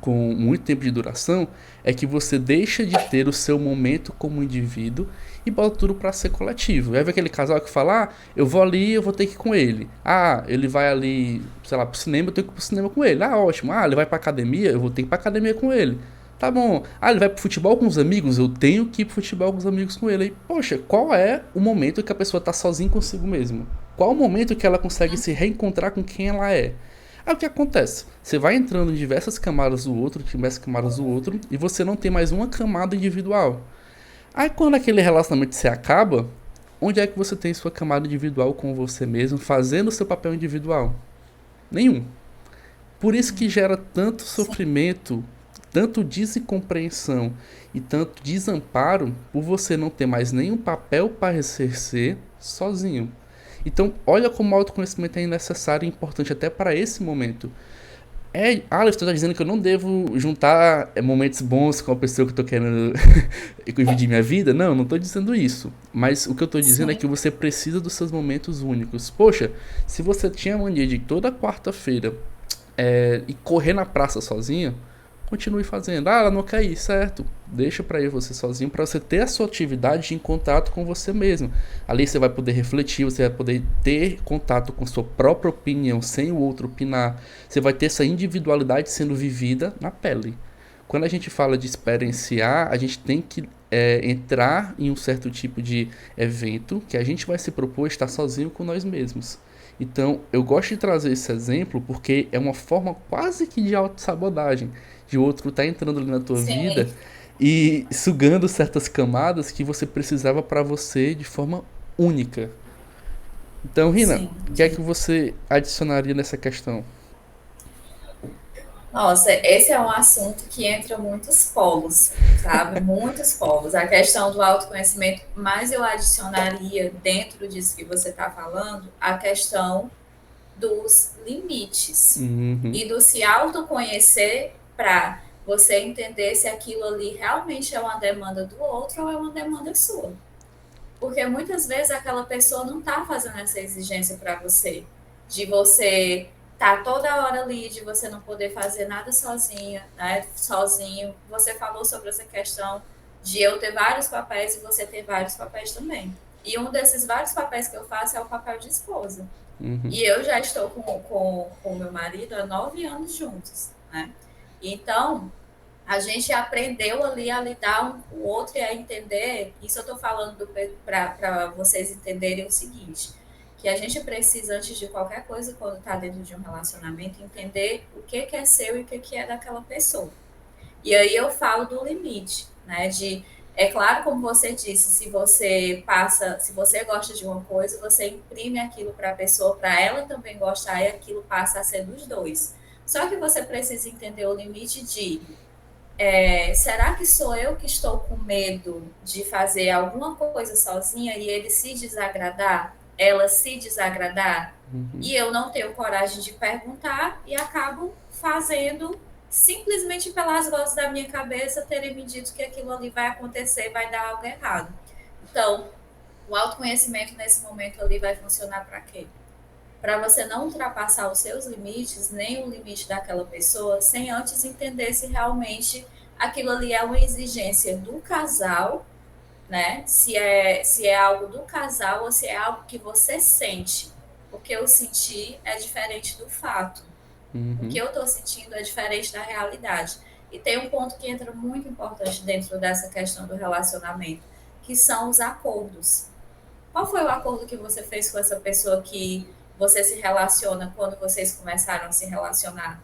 com muito tempo de duração é que você deixa de ter o seu momento como indivíduo e bota tudo para ser coletivo. Aí vem aquele casal que fala: ah, eu vou ali, eu vou ter que ir com ele. Ah, ele vai ali, sei lá, pro cinema, eu tenho que ir pro cinema com ele. Ah, ótimo. Ah, ele vai pra academia, eu vou ter que ir pra academia com ele. Tá bom. Ah, ele vai pro futebol com os amigos, eu tenho que ir pro futebol com os amigos com ele. Aí, poxa, qual é o momento que a pessoa tá sozinha consigo mesmo? Qual o momento que ela consegue se reencontrar com quem ela é? Aí o que acontece? Você vai entrando em diversas camadas do outro, diversas camadas do outro, e você não tem mais uma camada individual. Aí quando aquele relacionamento se acaba, onde é que você tem sua camada individual com você mesmo, fazendo o seu papel individual? Nenhum. Por isso que gera tanto sim, sofrimento, tanto descompreensão e tanto desamparo por você não ter mais nenhum papel para exercer sozinho. Então, olha como o autoconhecimento é necessário e importante até para esse momento. Alex, tu tá dizendo que eu não devo juntar momentos bons com a pessoa que eu tô querendo dividir minha vida? Não, não tô dizendo isso. Mas o que eu tô dizendo é que Sim, você precisa dos seus momentos únicos. Poxa, se você tinha a mania de toda quarta-feira e correr na praça sozinha, continue fazendo. Ah, ela não quer ir, certo. Deixa pra ir você sozinho, pra você ter a sua atividade em contato com você mesmo. Ali você vai poder refletir, você vai poder ter contato com sua própria opinião, sem o outro opinar. Você vai ter essa individualidade sendo vivida na pele. Quando a gente fala de experienciar, a gente tem que entrar em um certo tipo de evento que a gente vai se propor estar sozinho com nós mesmos. Então, eu gosto de trazer esse exemplo porque é uma forma quase que de autossabotagem, de outro estar entrando ali na tua vida sim, e sugando certas camadas que você precisava para você de forma única. Então, Rina, sim. o que é que você adicionaria nessa questão? Nossa, esse é um assunto que entra muitos polos, sabe? Muitos polos. A questão do autoconhecimento, mas eu adicionaria dentro disso que você está falando, a questão dos limites Uhum, e do se autoconhecer para você entender se aquilo ali realmente é uma demanda do outro ou é uma demanda sua. Porque muitas vezes aquela pessoa não está fazendo essa exigência para você, de você estar toda hora ali, de você não poder fazer nada sozinha, né? Sozinho. Você falou sobre essa questão de eu ter vários papéis e você ter vários papéis também. E um desses vários papéis que eu faço é o papel de esposa. uhum, E eu já estou com o meu marido há 9 anos juntos, né? Então, a gente aprendeu ali a lidar um com o outro e a entender. Isso eu estou falando para vocês entenderem o seguinte: que a gente precisa, antes de qualquer coisa, quando está dentro de um relacionamento, entender o que é seu e o que é daquela pessoa. E aí eu falo do limite, né? É claro, como você disse, se você gosta de uma coisa, você imprime aquilo para a pessoa, para ela também gostar, e aquilo passa a ser dos dois. Só que você precisa entender o limite de será que sou eu que estou com medo de fazer alguma coisa sozinha e ele se desagradar, ela se desagradar, uhum, e eu não tenho coragem de perguntar e acabo fazendo simplesmente pelas vozes da minha cabeça terem me dito que aquilo ali vai acontecer, vai dar algo errado. Então, o autoconhecimento nesse momento ali vai funcionar para quê? Para você não ultrapassar os seus limites, nem o limite daquela pessoa, sem antes entender se realmente aquilo ali é uma exigência do casal, né? Se é algo do casal ou se é algo que você sente. Porque o sentir é diferente do fato. O que uhum. eu estou sentindo é diferente da realidade. E tem um ponto que entra muito importante dentro dessa questão do relacionamento, que são os acordos. Qual foi o acordo que você fez com essa pessoa que você se relaciona quando vocês começaram a se relacionar?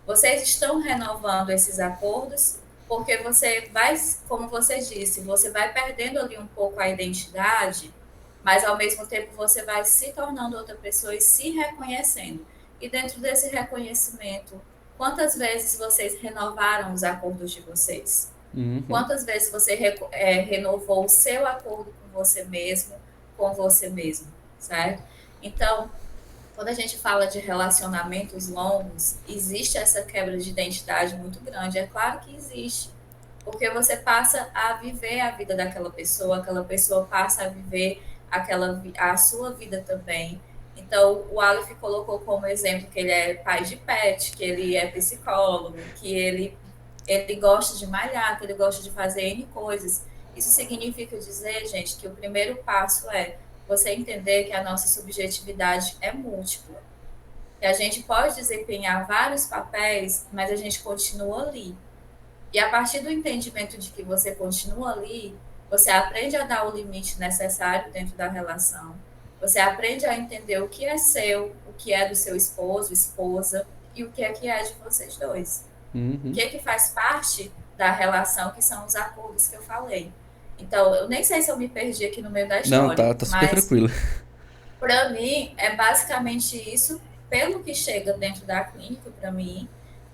Vocês estão renovando esses acordos porque você vai, como você disse, você vai perdendo ali um pouco a identidade, mas ao mesmo tempo você vai se tornando outra pessoa e se reconhecendo. E dentro desse reconhecimento, quantas vezes vocês renovaram os acordos de vocês? Uhum. Quantas vezes você renovou o seu acordo com você mesmo, certo? Então, quando a gente fala de relacionamentos longos, existe essa quebra de identidade muito grande. É claro que existe, porque você passa a viver a vida daquela pessoa, aquela pessoa passa a viver a sua vida também. Então, o Aleph colocou como exemplo que ele é pai de pet, que ele é psicólogo, que ele gosta de malhar, que ele gosta de fazer N coisas. Isso significa dizer, gente, que o primeiro passo é você entender que a nossa subjetividade é múltipla. Que a gente pode desempenhar vários papéis, mas a gente continua ali. E a partir do entendimento de que você continua ali, você aprende a dar o limite necessário dentro da relação. Você aprende a entender o que é seu, o que é do seu esposo, esposa, e o que é de vocês dois. O Uhum. que faz parte da relação, que são os acordos que eu falei. Então, eu nem sei se eu me perdi aqui no meio da Não, história, tá super mas tranquilo. para mim é basicamente isso, pelo que chega dentro da clínica, para mim,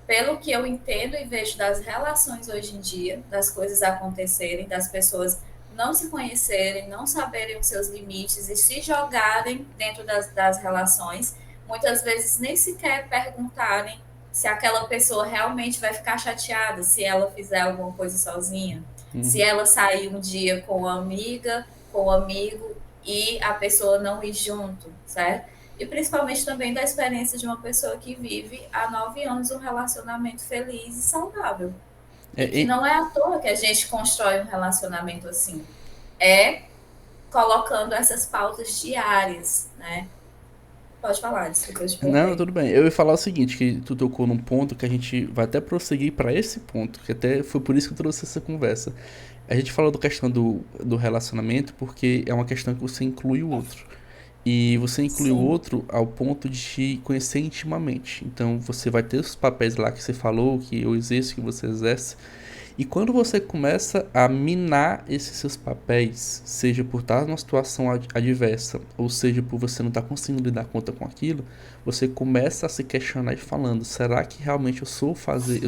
pelo que eu entendo e vejo das relações hoje em dia, das coisas acontecerem, das pessoas não se conhecerem, não saberem os seus limites e se jogarem dentro das relações, muitas vezes nem sequer perguntarem se aquela pessoa realmente vai ficar chateada se ela fizer alguma coisa sozinha, se Uhum. ela sair um dia com a amiga, com o amigo e a pessoa não ir junto, certo? E principalmente também da experiência de uma pessoa que vive há 9 anos um relacionamento feliz e saudável. É, E que não é à toa que a gente constrói um relacionamento assim. É colocando essas pautas diárias, né? Pode falar, desculpa, eu te não, cortei. tudo bem. Eu ia falar o seguinte, que tu tocou num ponto que a gente vai até prosseguir para esse ponto, que até foi por isso que eu trouxe essa conversa. A gente falou da questão do relacionamento porque é uma questão que você inclui o outro. E você inclui o Sim, outro ao ponto de te conhecer intimamente. Então você vai ter os papéis lá que você falou, que eu exerço, que você exerce. E quando você começa a minar esses seus papéis, seja por estar numa situação adversa, ou seja por você não estar conseguindo lidar conta com aquilo, você começa a se questionar e falando, será que realmente eu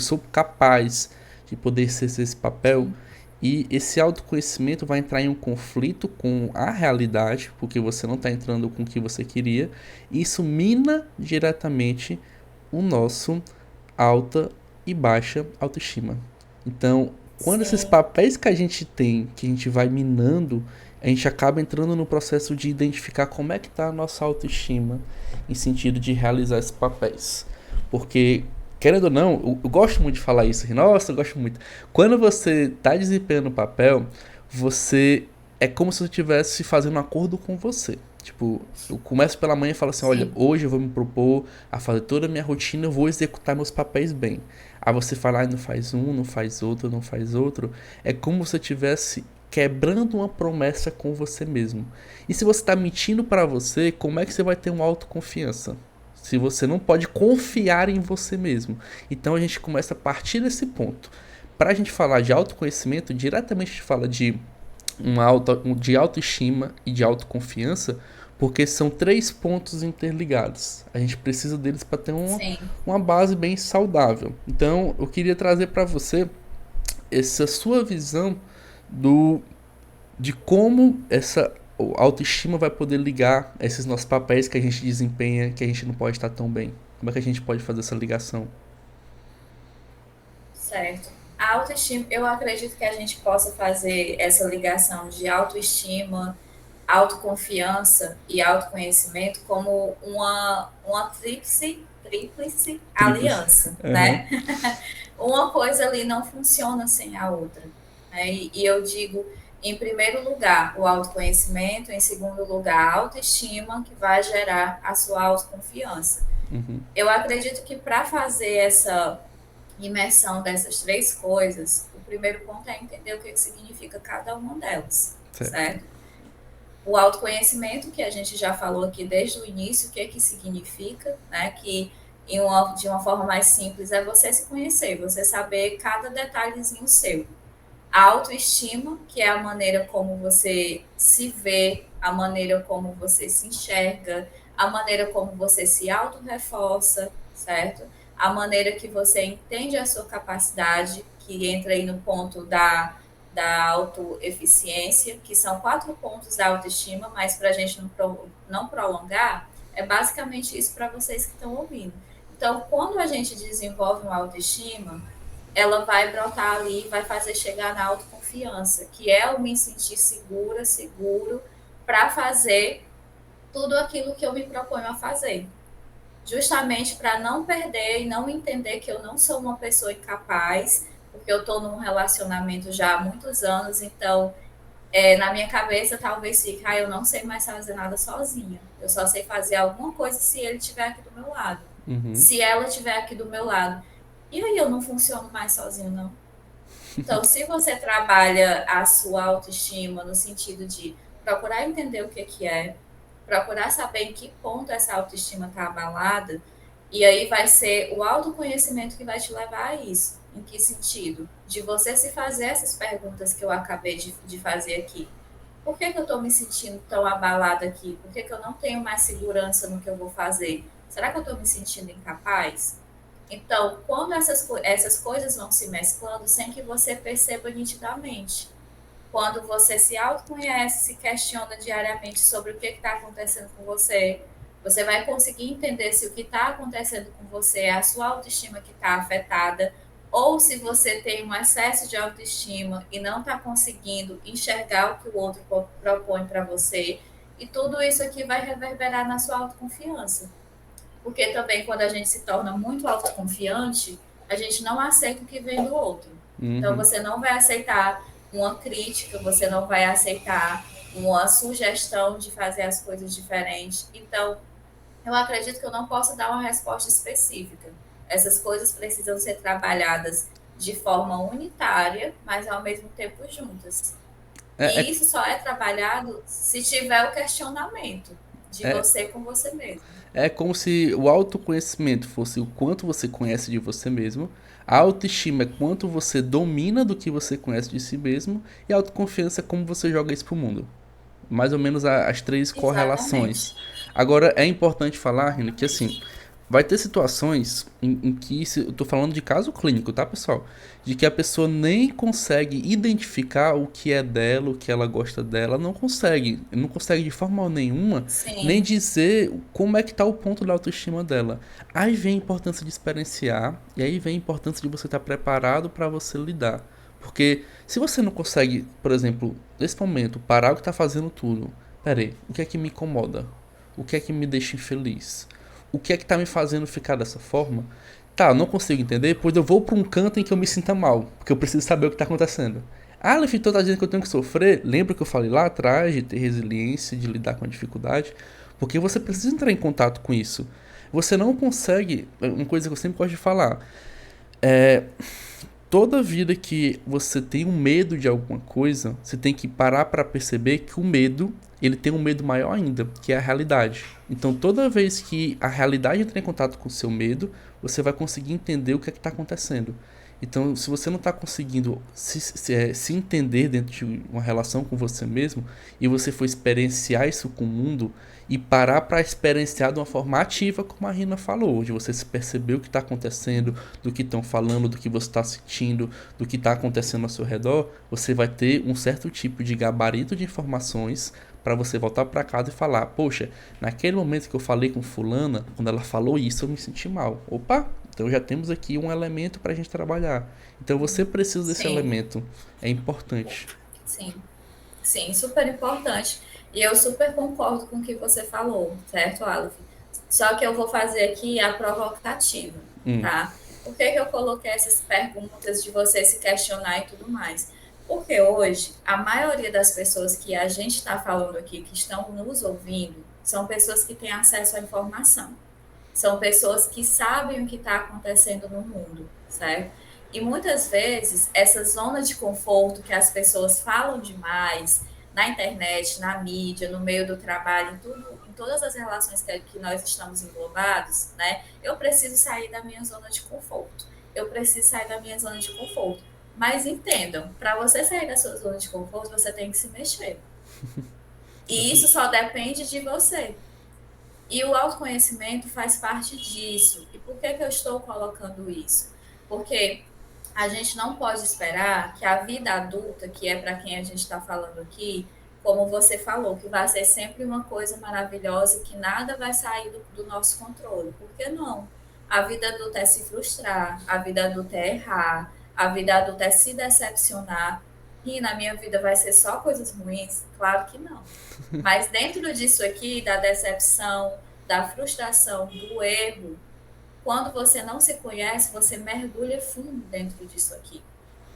sou capaz de poder exercer esse papel? sim, E esse autoconhecimento vai entrar em um conflito com a realidade, porque você não está entrando com o que você queria, e isso mina diretamente o nosso alta e baixa autoestima. Então, quando esses sim, papéis que a gente tem, que a gente vai minando, a gente acaba entrando no processo de identificar como é que está a nossa autoestima em sentido de realizar esses papéis. Porque, querendo ou não, eu gosto muito de falar isso. Nossa, eu gosto muito. Quando você está desempenhando o papel, você é como se você estivesse fazendo um acordo com você. Tipo, eu começo pela manhã e falo assim, olha, sim, hoje eu vou me propor a fazer toda a minha rotina, eu vou executar meus papéis bem. Aí você fala, não faz um, não faz outro, não faz outro. É como se você estivesse quebrando uma promessa com você mesmo. E se você está mentindo para você, como é que você vai ter uma autoconfiança? Se você não pode confiar em você mesmo. Então a gente começa a partir desse ponto. Para a gente falar de autoconhecimento, diretamente a gente fala de autoestima e de autoconfiança, porque são três pontos interligados. A gente precisa deles para ter sim. uma base bem saudável. Então, eu queria trazer para você essa sua visão do de como essa autoestima vai poder ligar esses nossos papéis que a gente desempenha, que a gente não pode estar tão bem. Como é que a gente pode fazer essa ligação? Certo. A autoestima, eu acredito que a gente possa fazer essa ligação de autoestima, autoconfiança e autoconhecimento como uma tríplice Tríplice. aliança, Aham. né? Uma coisa ali não funciona sem a outra. Né? E eu digo, em primeiro lugar, o autoconhecimento, em segundo lugar, a autoestima, que vai gerar a sua autoconfiança. Uhum. Eu acredito que para fazer essa imersão dessas três coisas, o primeiro ponto é entender o que significa cada uma delas, Certo. certo? O autoconhecimento, que a gente já falou aqui desde o início, o que significa, né? Que de uma forma mais simples é você se conhecer, você saber cada detalhezinho seu. A autoestima, que é a maneira como você se vê, a maneira como você se enxerga, a maneira como você se auto-reforça, certo? A maneira que você entende a sua capacidade, que entra aí no ponto da autoeficiência, que são 4 pontos da autoestima, mas para a gente não prolongar, é basicamente isso para vocês que estão ouvindo. Então, quando a gente desenvolve uma autoestima, ela vai brotar ali, vai fazer chegar na autoconfiança, que é o me sentir segura, seguro, para fazer tudo aquilo que eu me proponho a fazer. Justamente para não perder e não entender que eu não sou uma pessoa incapaz, porque eu estou num relacionamento já há muitos anos, então na minha cabeça talvez fique, eu não sei mais fazer nada sozinha. Eu só sei fazer alguma coisa se ele estiver aqui do meu lado. Uhum. Se ela estiver aqui do meu lado. E aí eu não funciono mais sozinho, não. Então, se você trabalha a sua autoestima no sentido de procurar entender o que é, procurar saber em que ponto essa autoestima está abalada, e aí vai ser o autoconhecimento que vai te levar a isso. Em que sentido? De você se fazer essas perguntas que eu acabei de fazer aqui. Por que eu estou me sentindo tão abalada aqui? Por que eu não tenho mais segurança no que eu vou fazer? Será que eu estou me sentindo incapaz? Então, quando essas coisas vão se mesclando sem que você perceba nitidamente, quando você se autoconhece, se questiona diariamente sobre o que está acontecendo com você, Você vai conseguir entender se o que está acontecendo com você é a sua autoestima que está afetada, ou se você tem um excesso de autoestima e não está conseguindo enxergar o que o outro propõe para você. E tudo isso aqui vai reverberar na sua autoconfiança. Porque também quando a gente se torna muito autoconfiante, a gente não aceita o que vem do outro. Então Uhum. você não vai aceitar uma crítica, você não vai aceitar uma sugestão de fazer as coisas diferentes. Então, eu acredito que eu não posso dar uma resposta específica. Essas coisas precisam ser trabalhadas de forma unitária, mas ao mesmo tempo juntas. É, E é, isso só é trabalhado se tiver o questionamento de é, você com você mesmo. É como se o autoconhecimento fosse o quanto você conhece de você mesmo, a autoestima é quanto você domina do que você conhece de si mesmo, e a autoconfiança é como você joga isso pro mundo. Mais ou menos as três correlações. Exatamente. Agora, é importante falar, Rina, que assim, vai ter situações em que, eu tô falando de caso clínico, tá, pessoal? De que a pessoa nem consegue identificar o que é dela, o que ela gosta dela, não consegue de forma nenhuma nem Sim, dizer como é que tá o ponto da autoestima dela. Aí vem a importância de experienciar, e aí vem a importância de você estar preparado para você lidar. Porque se você não consegue, por exemplo, nesse momento, parar o que tá fazendo tudo, peraí, o que é que me incomoda? O que é que me deixa infeliz? O que é que tá me fazendo ficar dessa forma? Tá, eu não consigo entender, pois eu vou pra um canto em que eu me sinta mal, porque eu preciso saber o que tá acontecendo. Ah, Aleph, então tá dizendo que eu tenho que sofrer? Lembra que eu falei lá atrás de ter resiliência, de lidar com a dificuldade? Porque você precisa entrar em contato com isso. Você não consegue, uma coisa que eu sempre gosto de falar, toda vida que você tem um medo de alguma coisa, você tem que parar para perceber que o medo, ele tem um medo maior ainda, que é a realidade. Então, toda vez que a realidade entra em contato com o seu medo, você vai conseguir entender o que é que está acontecendo. Então, se você não está conseguindo se entender dentro de uma relação com você mesmo, e você for experienciar isso com o mundo, e parar para experienciar de uma forma ativa, como a Rina falou, de você se perceber o que está acontecendo, do que estão falando, do que você está sentindo, do que está acontecendo ao seu redor, você vai ter um certo tipo de gabarito de informações para você voltar para casa e falar: poxa, naquele momento que eu falei com fulana, quando ela falou isso, eu me senti mal. Opa, então já temos aqui um elemento para a gente trabalhar. Então você precisa desse sim, elemento, é importante. sim. Sim, super importante. E eu super concordo com o que você falou, certo, Aleph? Só que eu vou fazer aqui a provocativa, tá? Por que, que eu coloquei essas perguntas de você se questionar e tudo mais? Porque hoje, a maioria das pessoas que a gente está falando aqui, que estão nos ouvindo, são pessoas que têm acesso à informação. São pessoas que sabem o que está acontecendo no mundo, certo? E muitas vezes, essa zona de conforto que as pessoas falam demais na internet, na mídia, no meio do trabalho, em todas as relações que nós estamos englobados, né? Eu preciso sair da minha zona de conforto. Eu preciso sair da minha zona de conforto. Mas entendam, para você sair da sua zona de conforto, você tem que se mexer. E isso só depende de você. E o autoconhecimento faz parte disso. E por que, que eu estou colocando isso? Porque a gente não pode esperar que a vida adulta, que é para quem a gente está falando aqui, como você falou, que vai ser sempre uma coisa maravilhosa e que nada vai sair do nosso controle. Por que não? A vida adulta é se frustrar, a vida adulta é errar, a vida adulta é se decepcionar. E na minha vida vai ser só coisas ruins? Claro que não. Mas dentro disso aqui, da decepção, da frustração, do erro, quando você não se conhece, você mergulha fundo dentro disso aqui,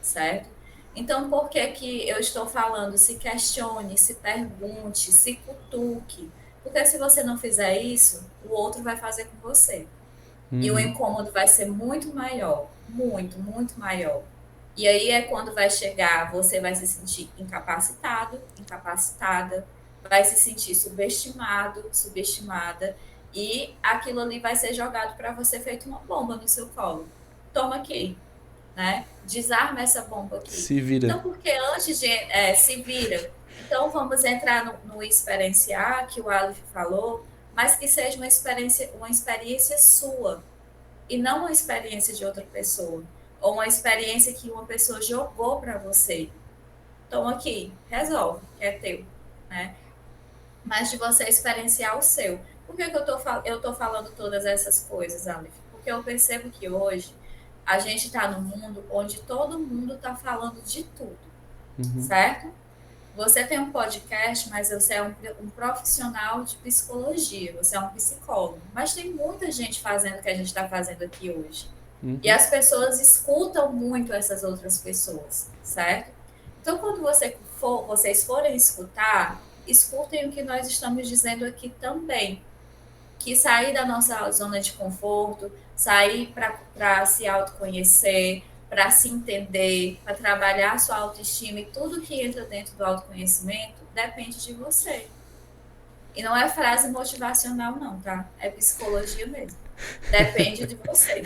certo? Então, por que que eu estou falando? Se questione, se pergunte, se cutuque. Porque se você não fizer isso, o outro vai fazer com você. E o Uhum. incômodo vai ser muito maior, muito, muito maior. E aí é quando vai chegar, você vai se sentir incapacitado, incapacitada, vai se sentir subestimado, subestimada, e aquilo ali vai ser jogado para você feito uma bomba no seu colo. Toma aqui, né? Desarma essa bomba aqui. Se vira. Então, porque antes de se vira, então vamos entrar no experienciar que o Aleph falou, mas que seja uma experiência sua e não uma experiência de outra pessoa ou uma experiência que uma pessoa jogou para você. Então aqui, resolve, que é teu, né? Mas de você experienciar o seu. Por que, que eu tô falando todas essas coisas, Aleph? Porque eu percebo que hoje a gente está num mundo onde todo mundo está falando de tudo, Uhum, certo? Você tem um podcast, mas você é um profissional de psicologia, você é um psicólogo. Mas tem muita gente fazendo o que a gente está fazendo aqui hoje. E uhum. as pessoas escutam muito essas outras pessoas, certo? Então, quando vocês forem escutar, escutem o que nós estamos dizendo aqui também. Que sair da nossa zona de conforto, sair para se autoconhecer, para se entender, para trabalhar a sua autoestima e tudo que entra dentro do autoconhecimento depende de você. E não é frase motivacional, não, tá? É psicologia mesmo. Depende de você.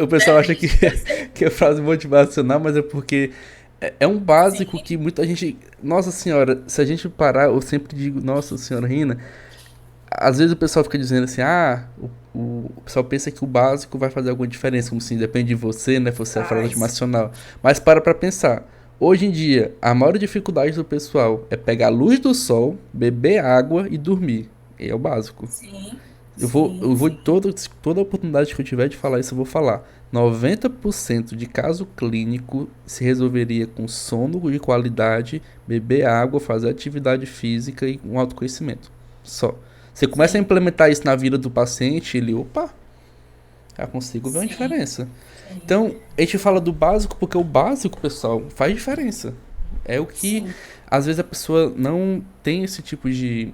O pessoal acha que, Depende de você. que é frase motivacional, mas é porque é um básico Sim, que muita gente. Nossa senhora, se a gente parar, eu sempre digo, nossa senhora Rina, às vezes o pessoal fica dizendo assim, o pessoal pensa que o básico vai fazer alguma diferença, como se depende de você, né? Você é a frase faz. motivacional. Mas para pra pensar. Hoje em dia, a maior dificuldade do pessoal é pegar a luz do sol, beber água e dormir. É o básico. Sim, Eu vou sim. toda oportunidade que eu tiver de falar isso, eu vou falar. 90% de caso clínico se resolveria com sono de qualidade, beber água, fazer atividade física e um autoconhecimento. Só. Você começa a Sim, implementar isso na vida do paciente, ele, opa, já consigo ver uma sim, diferença. sim, Então, a gente fala do básico porque o básico, pessoal, faz diferença. É o que sim. às vezes a pessoa não tem esse tipo de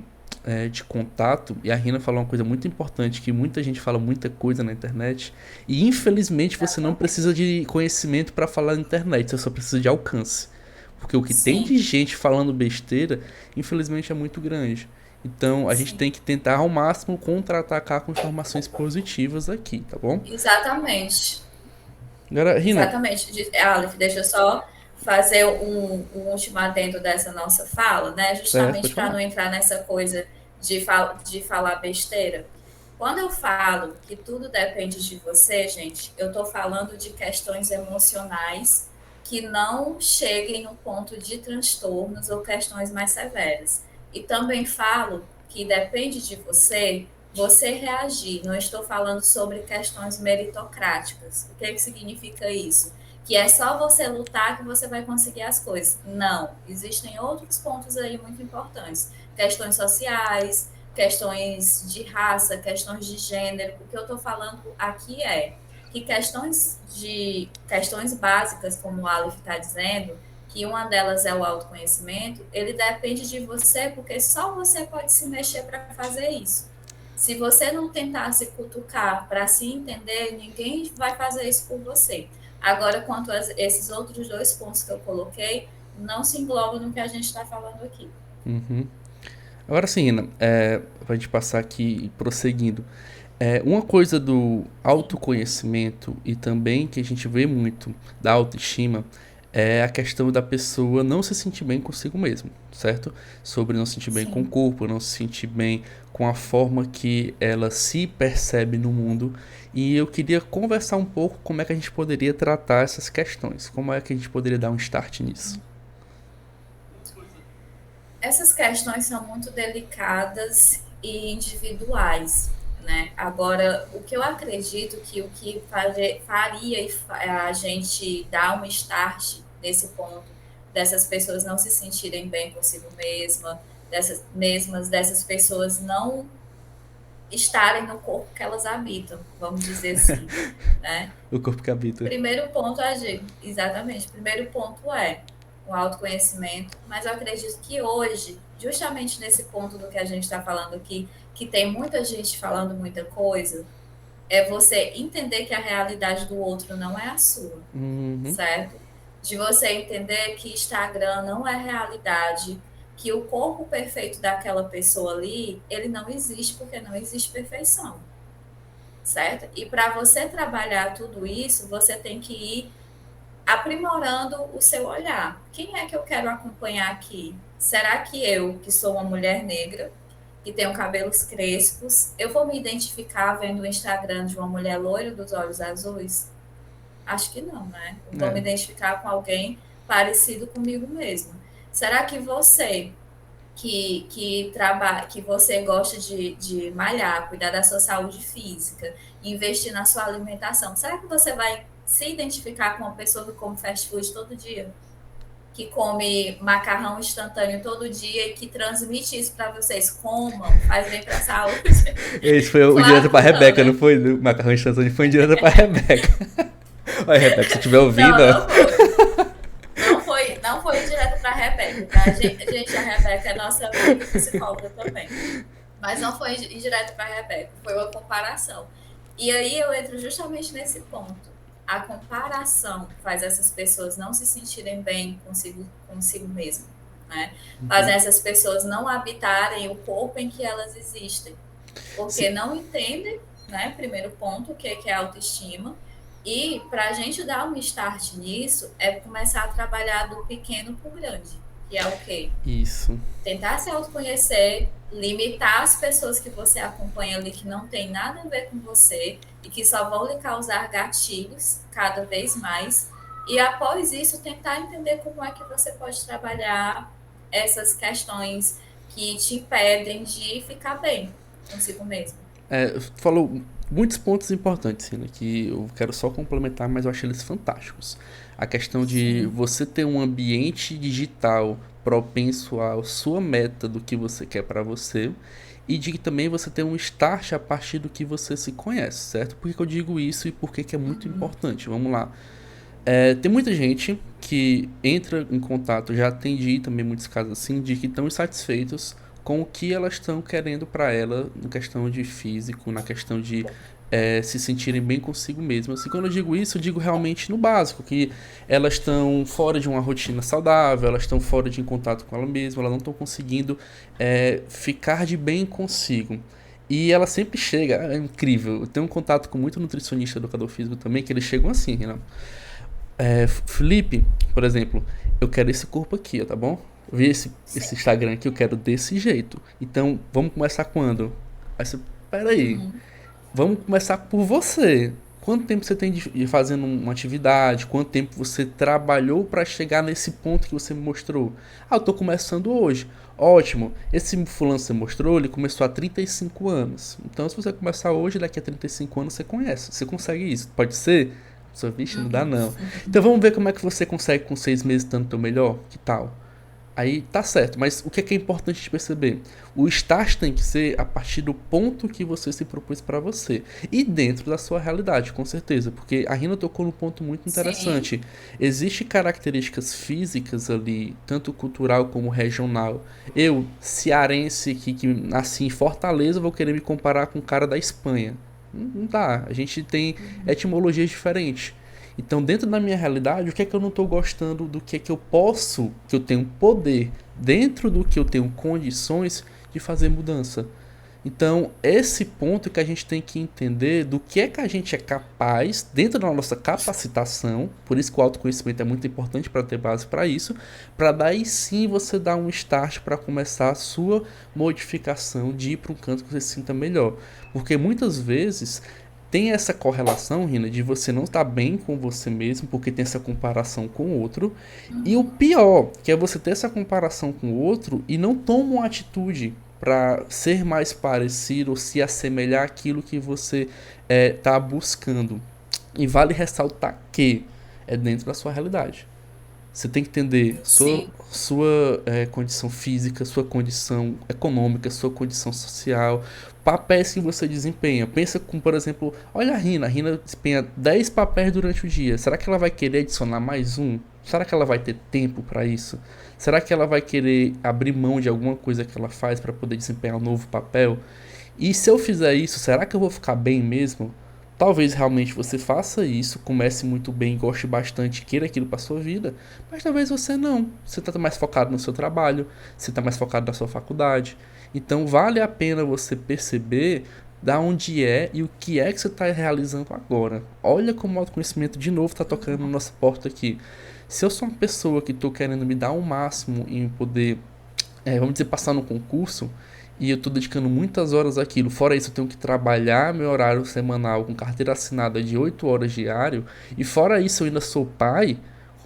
contato. E a Rina falou uma coisa muito importante: que muita gente fala muita coisa na internet. E infelizmente você não precisa Exatamente. de conhecimento para falar na internet, você só precisa de alcance. Porque o que tem Sim, de gente falando besteira, infelizmente é muito grande. Então a gente sim. tem que tentar ao máximo contra-atacar com informações positivas aqui, tá bom? Exatamente. Agora, Rina, Exatamente. Aleph, deixa eu só fazer um último adendo dessa nossa fala, né? certo, Justamente pode para falar. não entrar nessa coisa de falar besteira. Quando eu falo que tudo depende de você, gente, eu estou falando de questões emocionais que não cheguem no ponto de transtornos ou questões mais severas. E também falo que depende de você reagir. Não estou falando sobre questões meritocráticas. O que, é que significa isso? Que é só você lutar que você vai conseguir as coisas. Não, existem outros pontos aí muito importantes. Questões sociais, questões de raça, questões de gênero. O que eu estou falando aqui é que questões básicas, como o Aleph está dizendo, que uma delas é o autoconhecimento, ele depende de você, porque só você pode se mexer para fazer isso. Se você não tentar se cutucar para se entender, ninguém vai fazer isso por você. Agora, quanto a esses outros dois pontos que eu coloquei, não se englobam no que a gente está falando aqui. Uhum. Agora sim, Ina, pra gente passar aqui prosseguindo. Uma coisa do Sim, autoconhecimento e também que a gente vê muito da autoestima é a questão da pessoa não se sentir bem consigo mesmo, certo? Sobre não se sentir bem com o sim. corpo, não se sentir bem com a forma que ela se percebe no mundo. E eu queria conversar um pouco como é que a gente poderia tratar essas questões, como é que a gente poderia dar um start nisso. Essas questões são muito delicadas e individuais, né? Agora, o que eu acredito que o que faria a gente dar um start nesse ponto dessas pessoas não se sentirem bem consigo dessas pessoas não estarem no corpo que elas habitam, vamos dizer assim, né? O corpo que habita. Primeiro ponto, exatamente, primeiro ponto é o autoconhecimento, mas eu acredito que hoje, justamente nesse ponto do que a gente está falando aqui, que tem muita gente falando muita coisa, é você entender que a realidade do outro não é a sua, Uhum. certo? De você entender que Instagram não é realidade, que o corpo perfeito daquela pessoa ali, ele não existe porque não existe perfeição, certo? E para você trabalhar tudo isso, você tem que ir aprimorando o seu olhar. Quem é que eu quero acompanhar aqui? Será que eu, que sou uma mulher negra, que tenho cabelos crespos, eu vou me identificar vendo o Instagram de uma mulher loira dos olhos azuis? Acho que não, né? Eu vou me É. identificar com alguém parecido comigo mesmo. Será que você que você gosta de malhar, cuidar da sua saúde física, investir na sua alimentação, será que você vai se identificar com uma pessoa que come fast food todo dia? Que come macarrão instantâneo todo dia e que transmite isso para vocês? Comam, faz bem para a saúde. Esse foi o Claro direto pra que não, Rebeca, não né? foi? O macarrão instantâneo foi direto pra Rebeca. Olha, Rebeca, se estiver ouvindo, Não, ó. não foi. Não foi direto para a Rebeca, tá? Gente, a Rebeca é nossa amiga psicóloga também. Mas não foi direto para a Rebeca, foi uma comparação. E aí eu entro justamente nesse ponto. A comparação faz essas pessoas não se sentirem bem consigo mesmo, né? Fazem essas pessoas não habitarem o corpo em que elas existem, porque Sim, não entendem, né? Primeiro ponto, o que é autoestima. E para a gente dar um start nisso, é começar a trabalhar do pequeno para o grande, que é o quê? isso. Tentar se autoconhecer, limitar as pessoas que você acompanha ali que não tem nada a ver com você e que só vão lhe causar gatilhos cada vez mais. E após isso, tentar entender como é que você pode trabalhar essas questões que te impedem de ficar bem consigo mesmo. Falou muitos pontos importantes, Sina, que eu quero só complementar, mas eu achei eles fantásticos. A questão de Sim. você ter um ambiente digital propenso à sua meta do que você quer pra você e de que também você ter um start a partir do que você se conhece, certo? Por que que eu digo isso e por que que é muito importante? Vamos lá. Tem muita gente que entra em contato, já atendi também muitos casos assim, de que estão insatisfeitos com o que elas estão querendo para ela, na questão de físico, na questão de se sentirem bem consigo mesmas. E quando eu digo isso, eu digo realmente no básico, que elas estão fora de uma rotina saudável, elas estão fora de contato com ela mesma, elas não estão conseguindo ficar de bem consigo. E ela sempre chega, é incrível. Eu tenho um contato com muito nutricionista, educador físico também, que eles chegam assim, Renan. Felipe, por exemplo, eu quero esse corpo aqui, ó, tá bom? Eu vi esse Sim. Instagram aqui, eu quero desse jeito. Então, vamos começar quando? Aí você, peraí, vamos começar por você. Quanto tempo você tem de fazendo uma atividade? Quanto tempo você trabalhou para chegar nesse ponto que você me mostrou? Ah, eu tô começando hoje. Ótimo. Esse fulano que você mostrou, ele começou há 35 anos. Então, se você começar hoje, daqui a 35 anos você conhece. Você consegue isso. Pode ser? Só, vixe, não dá não. Então vamos ver como é que você consegue com 6 meses estando teu melhor? Que tal? Aí tá certo, mas o que é importante de perceber? O start tem que ser a partir do ponto que você se propôs para você. E dentro da sua realidade, com certeza. Porque a Rina tocou num ponto muito Sim. interessante. Existem características físicas ali, tanto cultural como regional. Eu, cearense, que nasci em Fortaleza, vou querer me comparar com o cara da Espanha. Não dá. A gente tem etimologias diferentes. Então, dentro da minha realidade, o que é que eu não estou gostando do que eu posso, que eu tenho poder, dentro do que eu tenho condições de fazer mudança. Então, esse ponto que a gente tem que entender do que é que a gente é capaz, dentro da nossa capacitação, por isso que o autoconhecimento é muito importante para ter base para isso, para daí sim você dar um start para começar a sua modificação de ir para um canto que você se sinta melhor. Porque muitas vezes tem essa correlação, Rina, de você não estar bem com você mesmo, porque tem essa comparação com o outro. E o pior, que é você ter essa comparação com o outro e não toma uma atitude para ser mais parecido ou se assemelhar àquilo que você está buscando. E vale ressaltar que é dentro da sua realidade. Você tem que entender Sim. sua condição física, sua condição econômica, sua condição social, papéis que você desempenha. Pensa como, por exemplo, olha a Rina desempenha 10 papéis durante o dia. Será que ela vai querer adicionar mais um? Será que ela vai ter tempo para isso? Será que ela vai querer abrir mão de alguma coisa que ela faz para poder desempenhar um novo papel? E se eu fizer isso, será que eu vou ficar bem mesmo? Talvez realmente você faça isso, comece muito bem, goste bastante, queira aquilo para sua vida, mas talvez você não. Você está mais focado no seu trabalho, você está mais focado na sua faculdade. Então vale a pena você perceber da onde é e o que é que você está realizando agora. Olha como o autoconhecimento de novo está tocando na nossa porta aqui. Se eu sou uma pessoa que estou querendo me dar o máximo em poder vamos dizer, passar no concurso e eu tô dedicando muitas horas àquilo. Fora isso, eu tenho que trabalhar meu horário semanal com carteira assinada de 8 horas diário. E fora isso, eu ainda sou pai.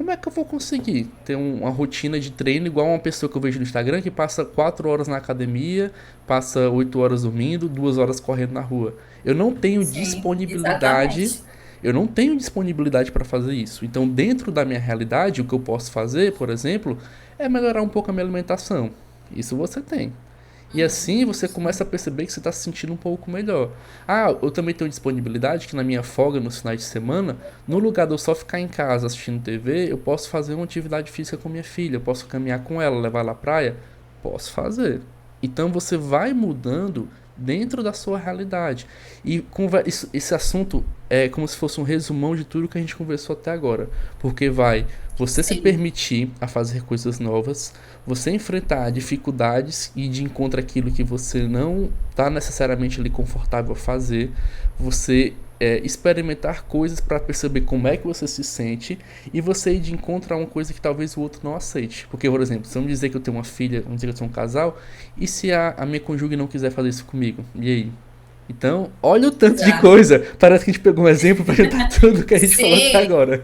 como é que eu vou conseguir ter uma rotina de treino igual uma pessoa que eu vejo no Instagram que passa 4 horas na academia, passa 8 horas dormindo, 2 horas correndo na rua? Eu não tenho Sim, disponibilidade, exatamente. eu não tenho disponibilidade para fazer isso. Então, dentro da minha realidade, o que eu posso fazer, por exemplo, é melhorar um pouco a minha alimentação. Isso você tem. E assim você começa a perceber que você está se sentindo um pouco melhor. Ah, eu também tenho disponibilidade que na minha folga nos finais de semana, no lugar de eu só ficar em casa assistindo TV, eu posso fazer uma atividade física com minha filha, eu posso caminhar com ela, levar ela à praia. Posso fazer. Então você vai mudando dentro da sua realidade. E esse assunto é como se fosse um resumão de tudo que a gente conversou até agora. Porque vai você se Sim. permitir a fazer coisas novas, você enfrentar dificuldades e de encontro aquilo que você não está necessariamente ali confortável a fazer, você experimentar coisas para perceber como é que você se sente e você ir de encontro a uma coisa que talvez o outro não aceite. Porque, por exemplo, se eu me dizer que eu tenho uma filha, vamos dizer que eu sou um casal, e se a minha cônjuge não quiser fazer isso comigo? E aí? Então, olha o tanto de Exato. coisa. Parece que a gente pegou um exemplo para juntar tudo que a gente falou até Sim, agora.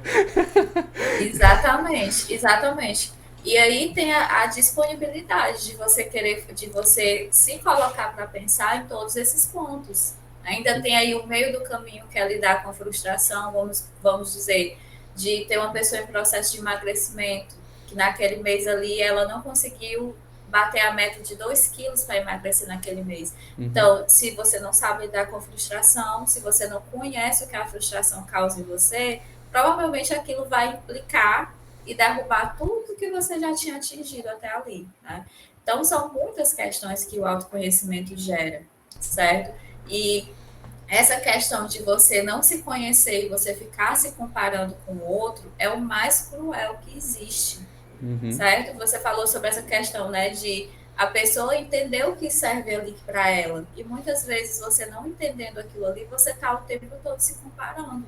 exatamente, exatamente. E aí tem a disponibilidade de você querer, de você se colocar para pensar em todos esses pontos. Ainda tem aí o meio do caminho que é lidar com a frustração, vamos dizer, de ter uma pessoa em processo de emagrecimento, que naquele mês ali ela não conseguiu bater a meta de 2 quilos para emagrecer naquele mês. Uhum, Então, se você não sabe lidar com a frustração, se você não conhece o que a frustração causa em você, provavelmente aquilo vai implicar e derrubar tudo que você já tinha atingido até ali, né? Então, são muitas questões que o autoconhecimento gera, certo? E essa questão de você não se conhecer e você ficar se comparando com o outro é o mais cruel que existe, uhum. certo? Você falou sobre essa questão, né, de a pessoa entender o que serve ali para ela. E muitas vezes você não entendendo aquilo ali, você está o tempo todo se comparando,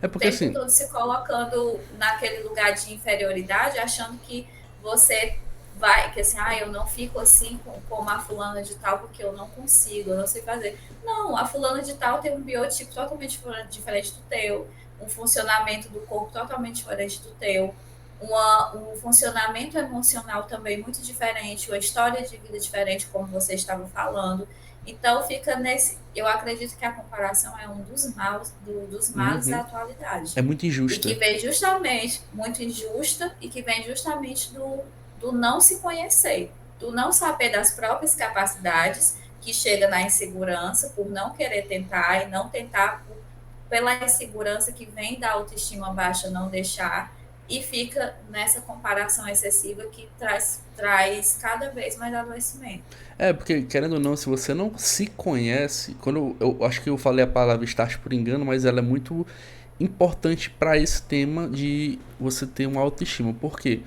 É o porque tempo assim, todo se colocando naquele lugar de inferioridade, achando que você vai, que assim, ah, eu não fico assim com a fulana de tal porque eu não consigo, eu não sei fazer. Não, a fulana de tal tem um biotipo totalmente diferente do teu, um funcionamento do corpo totalmente diferente do teu, um funcionamento emocional também muito diferente, uma história de vida diferente, como você estava falando. Então fica nesse. Eu acredito que a comparação é um dos males da uhum, atualidade. é muito E que injusta. vem justamente, muito injusta, e que vem justamente do não se conhecer, do não saber das próprias capacidades, que chega na insegurança, por não querer tentar e não tentar pela insegurança que vem da autoestima baixa, não deixar, e fica nessa comparação excessiva que traz cada vez mais adoecimento. É, porque querendo ou não, se você não se conhece, quando eu acho que eu falei a palavra start por engano, mas ela é muito importante para esse tema de você ter uma autoestima. Por quê?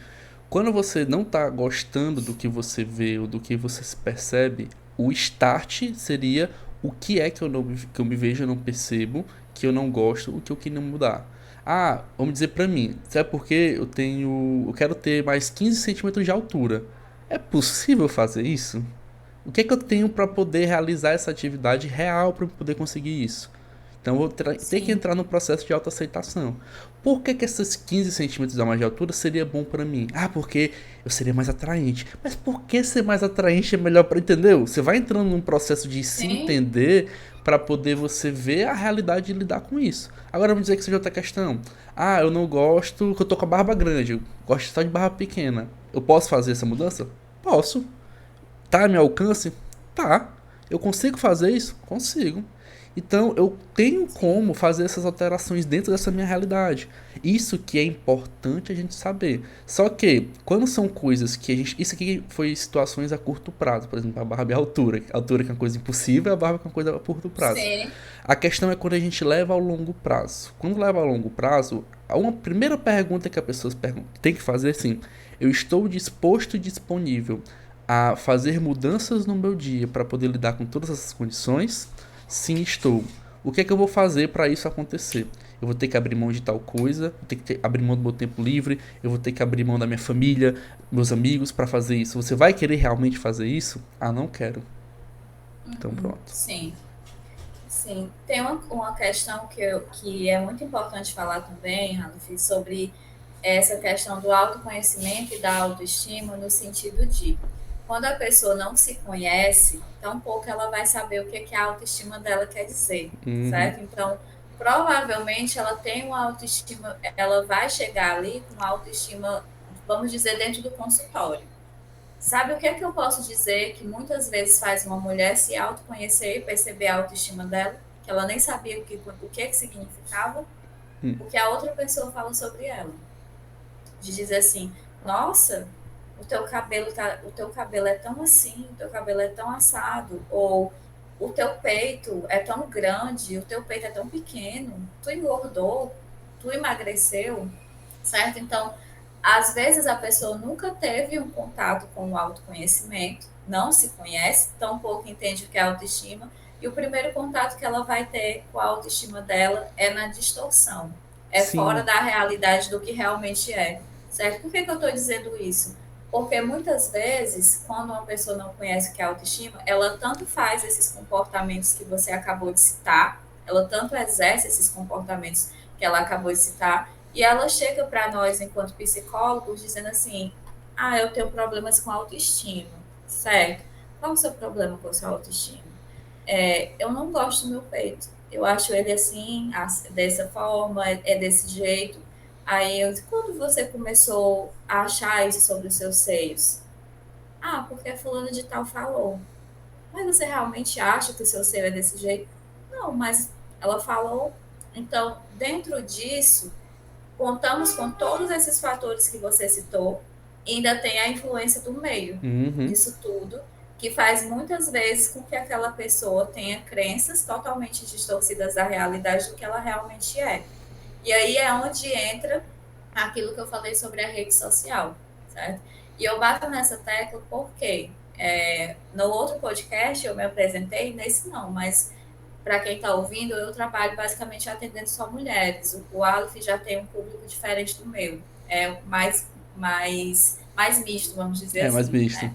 Quando você não tá gostando do que você vê ou do que você se percebe, o start seria o que é que eu, não, que eu me vejo, eu não percebo, que eu não gosto, o que eu queria mudar. Ah, vamos dizer pra mim, sabe por quê? Eu quero ter mais 15 centímetros de altura. É possível fazer isso? O que é que eu tenho para poder realizar essa atividade real para poder conseguir isso? Então eu vou ter que Sim, entrar no processo de autoaceitação. Por que, que esses 15 centímetros a mais de altura seria bom para mim? Ah, porque eu seria mais atraente. Mas por que ser mais atraente é melhor para entender? Você vai entrando num processo de se sim, entender para poder você ver a realidade e lidar com isso. Agora vamos dizer que seja outra questão. Ah, eu não gosto, que eu tô com a barba grande, eu gosto só de barba pequena. Eu posso fazer essa mudança? Posso. Tá a meu alcance? Tá. Eu consigo fazer isso? Consigo. Então eu tenho sim, como fazer essas alterações dentro dessa minha realidade. Isso que é importante a gente saber. Só que quando são coisas que a gente. Isso aqui foi situações a curto prazo, por exemplo, a barba e a altura. A altura que é uma coisa impossível, a barba que é uma coisa a curto prazo. sim, A questão é quando a gente leva ao longo prazo. Quando leva ao longo prazo, uma primeira pergunta que a pessoa tem que fazer é assim: eu estou disposto e disponível a fazer mudanças no meu dia para poder lidar com todas essas condições? Sim, estou. O que é que eu vou fazer para isso acontecer? Eu vou ter que abrir mão de tal coisa, vou ter que abrir mão do meu tempo livre, eu vou ter que abrir mão da minha família, meus amigos para fazer isso. Você vai querer realmente fazer isso? Ah, não quero. Então pronto. sim. Sim, tem uma questão que é muito importante falar também, Ralph, sobre. essa questão do autoconhecimento e da autoestima no sentido de quando a pessoa não se conhece, tampouco ela vai saber o que a autoestima dela quer dizer, Uhum. certo? Então, provavelmente ela tem uma autoestima, ela vai chegar ali com uma autoestima, vamos dizer, dentro do consultório. Sabe o que é que eu posso dizer que muitas vezes faz uma mulher se autoconhecer e perceber a autoestima dela? Que ela nem sabia o que significava? Hum. O que a outra pessoa fala sobre ela. De dizer assim, nossa, o teu cabelo é tão assim, o teu cabelo é tão assado, ou o teu peito é tão grande, o teu peito é tão pequeno, tu engordou, tu emagreceu, certo? Então, às vezes a pessoa nunca teve um contato com o autoconhecimento, não se conhece, tampouco entende o que é autoestima, e o primeiro contato que ela vai ter com a autoestima dela é na distorção, é fora Sim. da realidade do que realmente é, certo? Por que eu estou dizendo isso? Porque muitas vezes, quando uma pessoa não conhece o que é autoestima, ela tanto faz esses comportamentos que você acabou de citar, ela tanto exerce esses comportamentos que ela acabou de citar, e ela chega para nós, enquanto psicólogos, dizendo assim: ah, eu tenho problemas com autoestima, certo? Qual o seu problema com a sua autoestima? Eu não gosto do meu peito. Eu acho ele assim, dessa forma, é desse jeito. Aí eu disse, quando você começou a achar isso sobre os seus seios? Ah, porque a fulana de tal falou. Mas você realmente acha que o seu seio é desse jeito? Não, mas ela falou. Então, dentro disso, contamos com todos esses fatores que você citou, e ainda tem a influência do meio Uhum. disso tudo, que faz muitas vezes com que aquela pessoa tenha crenças totalmente distorcidas da realidade do que ela realmente é. E aí é onde entra aquilo que eu falei sobre a rede social, certo? E eu bato nessa tecla porque no outro podcast eu me apresentei, nesse não, mas para quem está ouvindo, eu trabalho basicamente atendendo só mulheres. O Aleph já tem um público diferente do meu. É mais misto, vamos dizer É mais assim, besta. né?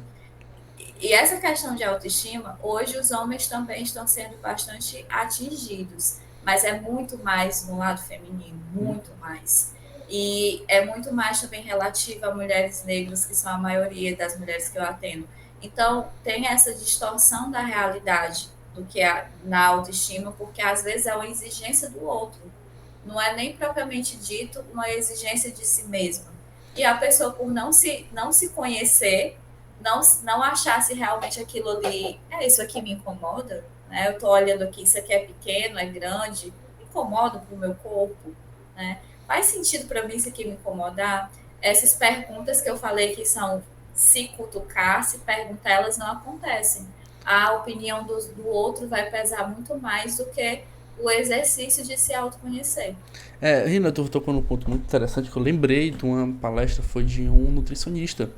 E essa questão de autoestima, hoje os homens também estão sendo bastante atingidos, mas é muito mais no lado feminino, muito mais. E é muito mais também relativo a mulheres negras, que são a maioria das mulheres que eu atendo. Então, tem essa distorção da realidade do que é na autoestima, porque às vezes é uma exigência do outro. Não é nem propriamente dito uma exigência de si mesma. E a pessoa, por não se conhecer, não achar se realmente aquilo ali, isso aqui me incomoda, né? Eu estou olhando aqui, isso aqui é pequeno, é grande, me incomoda para o meu corpo, né? Faz sentido para mim isso aqui me incomodar? Essas perguntas que eu falei que são se cutucar, se perguntar, elas não acontecem. A opinião do outro vai pesar muito mais do que o exercício de se autoconhecer. Rina, tu tocou num ponto muito interessante que eu lembrei de uma palestra, foi de um nutricionista,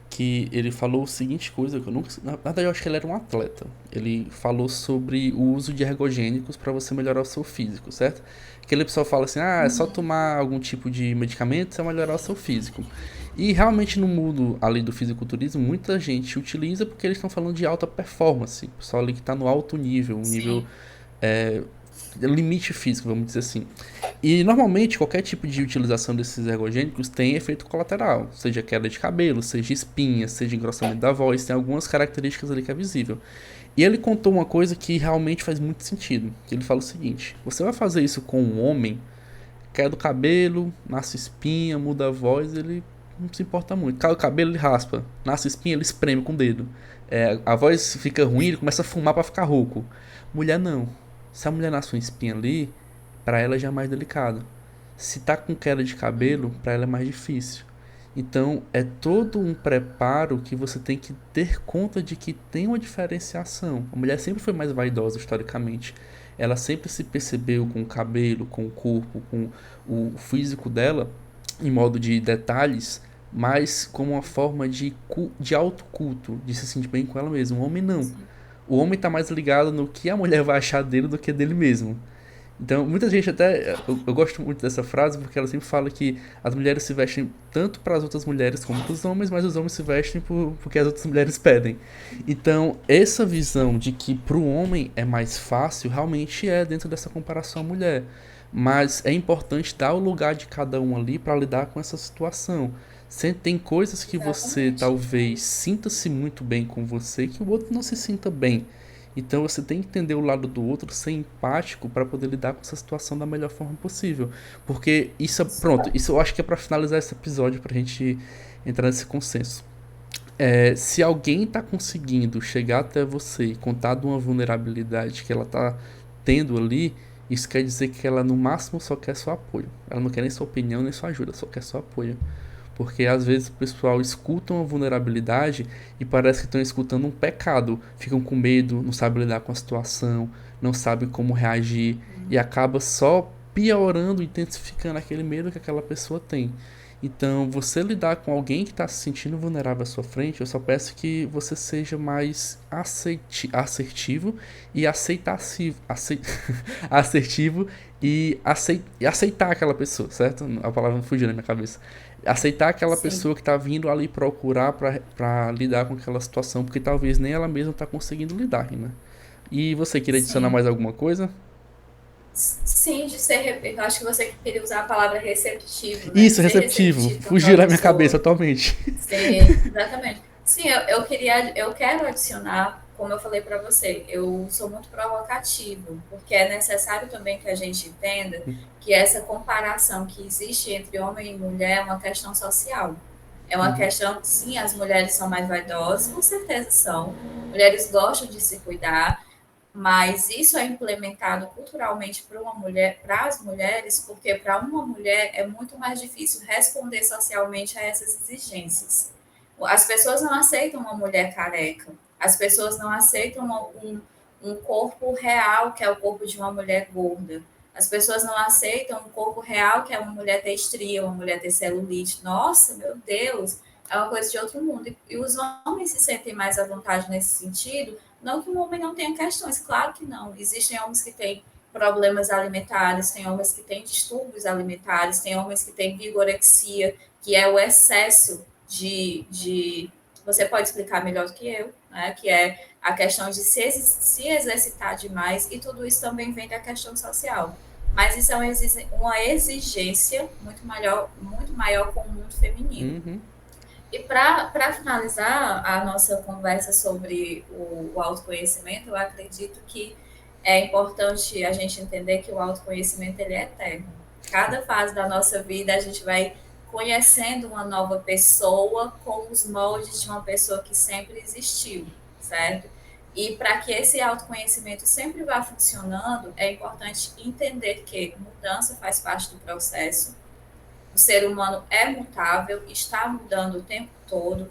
que ele falou a seguinte coisa, que eu nunca... Na verdade, eu acho que ele era um atleta. Ele falou sobre o uso de ergogênicos para você melhorar o seu físico, certo? Aquele pessoal fala assim, é só tomar algum tipo de medicamento, você vai melhorar o seu físico. E realmente no mundo ali do fisiculturismo, muita gente utiliza porque eles estão falando de alta performance. O pessoal ali que está no alto nível, um nível Sim, é, limite físico, vamos dizer assim. E normalmente qualquer tipo de utilização desses ergogênicos tem efeito colateral, seja queda de cabelo, seja espinha, seja engrossamento da voz, tem algumas características ali que é visível. E ele contou uma coisa que realmente faz muito sentido, que ele fala o seguinte: você vai fazer isso com um homem, queda do cabelo, nasce espinha, muda a voz, ele não se importa muito. Cai o cabelo, ele raspa, nasce espinha, ele espreme com o dedo. A voz fica ruim, ele começa a fumar para ficar rouco. Mulher não. Se a mulher nasce uma espinha ali, para ela já é mais delicado. Se tá com queda de cabelo, para ela é mais difícil. Então, é todo um preparo que você tem que ter conta de que tem uma diferenciação. A mulher sempre foi mais vaidosa historicamente. Ela sempre se percebeu com o cabelo, com o corpo, com o físico dela, em modo de detalhes, mas como uma forma de autoculto, de se sentir bem com ela mesma. O homem não. sim. O homem tá mais ligado no que a mulher vai achar dele do que dele mesmo. Então, muita gente até. Eu gosto muito dessa frase porque ela sempre fala que as mulheres se vestem tanto para as outras mulheres como para os homens, mas os homens se vestem porque as outras mulheres pedem. Então, essa visão de que para o homem é mais fácil realmente é dentro dessa comparação à mulher. mas é importante dar o lugar de cada um ali para lidar com essa situação. Tem coisas que você Exatamente. talvez sinta-se muito bem com você que o outro não se sinta bem. Então você tem que entender o lado do outro, ser empático para poder lidar com essa situação da melhor forma possível. Porque isso, pronto, isso eu acho que é para finalizar esse episódio, pra gente entrar nesse consenso. Se alguém tá conseguindo chegar até você e contar de uma vulnerabilidade que ela tá tendo ali, isso quer dizer que ela no máximo só quer seu apoio. Ela não quer nem sua opinião, nem sua ajuda, só quer seu apoio. Porque às vezes o pessoal escuta uma vulnerabilidade e parece que estão escutando um pecado. Ficam com medo, não sabem lidar com a situação, não sabem como reagir e acaba só piorando, intensificando aquele medo que aquela pessoa tem. Então, você lidar com alguém que está se sentindo vulnerável à sua frente, eu só peço que você seja mais assertivo e assertivo e aceitar aquela pessoa, certo? A palavra não fugiu na minha cabeça. Aceitar aquela Sim. pessoa que está vindo ali procurar para lidar com aquela situação, porque talvez nem ela mesma está conseguindo lidar, né? E você queria adicionar Sim. mais alguma coisa? Sim, de ser. Eu acho que você queria usar a palavra receptivo, né? Isso, Ser receptivo. receptivo com Fugiu aquela da minha cabeça pessoa. atualmente. Sim, exatamente. Sim, eu quero adicionar, como eu falei para você, eu sou muito provocativo, porque é necessário também que a gente entenda que essa comparação que existe entre homem e mulher é uma questão social. É uma Uhum, questão, sim, as mulheres são mais vaidosas, com certeza são. Mulheres gostam de se cuidar, mas isso é implementado culturalmente para uma mulher, para as mulheres, porque para uma mulher é muito mais difícil responder socialmente a essas exigências. As pessoas não aceitam uma mulher careca, as pessoas não aceitam um corpo real, que é o corpo de uma mulher gorda. As pessoas não aceitam um corpo real, que é uma mulher ter estria, uma mulher ter celulite. Nossa, meu Deus, é uma coisa de outro mundo. E os homens se sentem mais à vontade nesse sentido, não que o homem não tenha questões, claro que não. Existem homens que têm problemas alimentares, tem homens que têm distúrbios alimentares, tem homens que têm vigorexia, que é o excesso de você pode explicar melhor do que eu, né? Que é a questão de se exercitar demais, e tudo isso também vem da questão social. Mas isso é uma exigência muito maior com o mundo feminino. uhum. E para finalizar a nossa conversa sobre o autoconhecimento, eu acredito que é importante a gente entender que o autoconhecimento ele é eterno. Cada fase da nossa vida a gente vai conhecendo uma nova pessoa com os moldes de uma pessoa que sempre existiu, certo? E para que esse autoconhecimento sempre vá funcionando, é importante entender que mudança faz parte do processo, o ser humano é mutável, está mudando o tempo todo,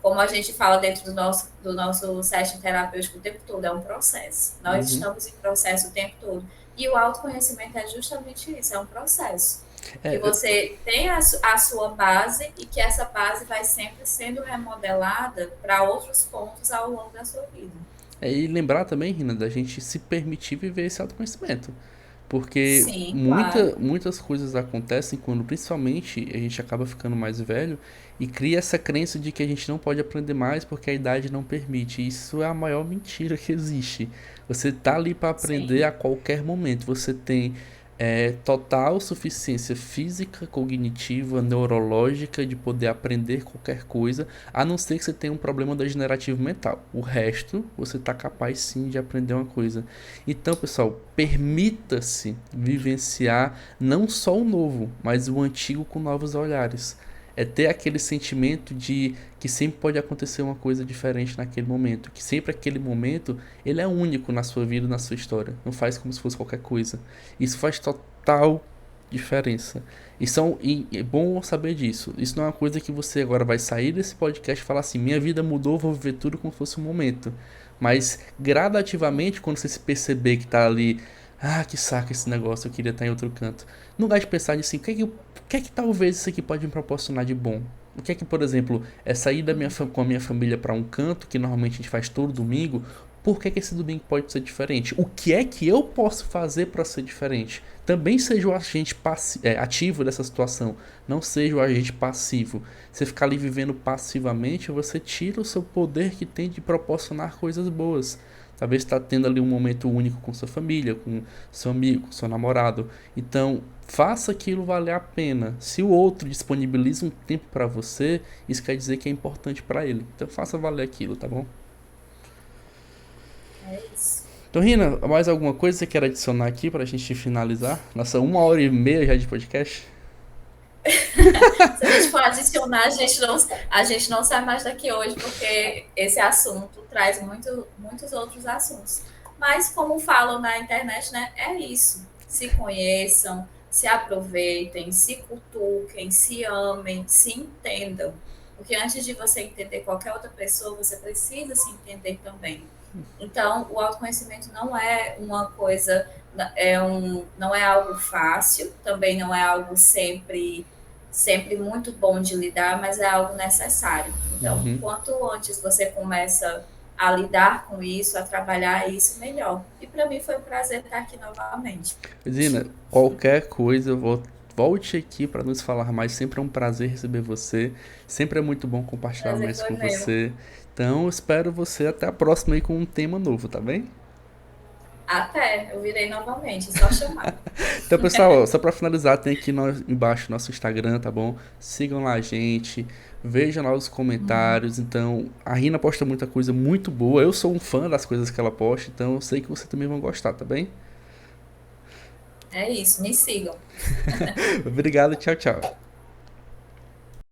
como a gente fala dentro do nosso setting terapêutico o tempo todo, é um processo. Nós Uhum. estamos em processo o tempo todo. E o autoconhecimento é justamente isso, é um processo. Que É, você tem a sua base e que essa base vai sempre sendo remodelada para outros pontos ao longo da sua vida. e lembrar também, Rina, da gente se permitir viver esse autoconhecimento. Porque Sim, claro. muitas coisas acontecem quando, principalmente, a gente acaba ficando mais velho e cria essa crença de que a gente não pode aprender mais porque a idade não permite. Isso é a maior mentira que existe. Você tá ali para aprender Sim, a qualquer momento. Você tem total suficiência física, cognitiva, neurológica de poder aprender qualquer coisa, a não ser que você tenha um problema degenerativo mental. O resto, você tá capaz sim de aprender uma coisa. Então, pessoal, permita-se vivenciar não só o novo, mas o antigo com novos olhares. É ter aquele sentimento de que sempre pode acontecer uma coisa diferente naquele momento, que sempre aquele momento ele é único na sua vida, na sua história. Não faz como se fosse qualquer coisa. Isso faz total diferença. E é bom saber disso. Isso não é uma coisa que você agora vai sair desse podcast e falar assim: minha vida mudou, vou viver tudo como se fosse um momento. Mas gradativamente, quando você se perceber que tá ali, que saco esse negócio, eu queria estar em outro canto. Não vai de pensar nisso assim, o que é que talvez isso aqui pode me proporcionar de bom? O que é que, por exemplo, é sair com a minha família para um canto, que normalmente a gente faz todo domingo, Por que esse domingo pode ser diferente? O que é que eu posso fazer para ser diferente? Também seja o agente ativo dessa situação, não seja o agente passivo. Você ficar ali vivendo passivamente, você tira o seu poder que tem de proporcionar coisas boas. Talvez está tendo ali um momento único com sua família, com seu amigo, com seu namorado. Então, faça aquilo valer a pena. Se o outro disponibiliza um tempo para você, isso quer dizer que é importante para ele. Então, faça valer aquilo, tá bom? É isso. Então, Rina, mais alguma coisa que você quer adicionar aqui para a gente finalizar? Nossa, 1h30 já de podcast? Se a gente for adicionar, a gente não sai mais daqui hoje, porque esse assunto traz muitos outros assuntos. Mas, como falam na internet, né, é isso. Se conheçam, se aproveitem, se cutuquem, se amem, se entendam. Porque antes de você entender qualquer outra pessoa, você precisa se entender também. Então, o autoconhecimento não é uma coisa, não é algo fácil, também não é algo sempre muito bom de lidar, mas é algo necessário. Então, Uhum. quanto antes você começa a lidar com isso, a trabalhar isso, melhor. E para mim foi um prazer estar aqui novamente. Rina, qualquer coisa, volte aqui para nos falar mais. Sempre é um prazer receber você. Sempre é muito bom O compartilhar prazer mais foi com meu. você. Então, espero você até a próxima aí com um tema novo, tá bem? Até, eu virei novamente, só chamar. Então, pessoal, só pra finalizar, tem aqui embaixo nosso Instagram, tá bom? Sigam lá a gente, vejam lá os comentários. Então, a Rina posta muita coisa muito boa. Eu sou um fã das coisas que ela posta, então eu sei que você também vai gostar, tá bem? É isso, me sigam. Obrigado, tchau, tchau.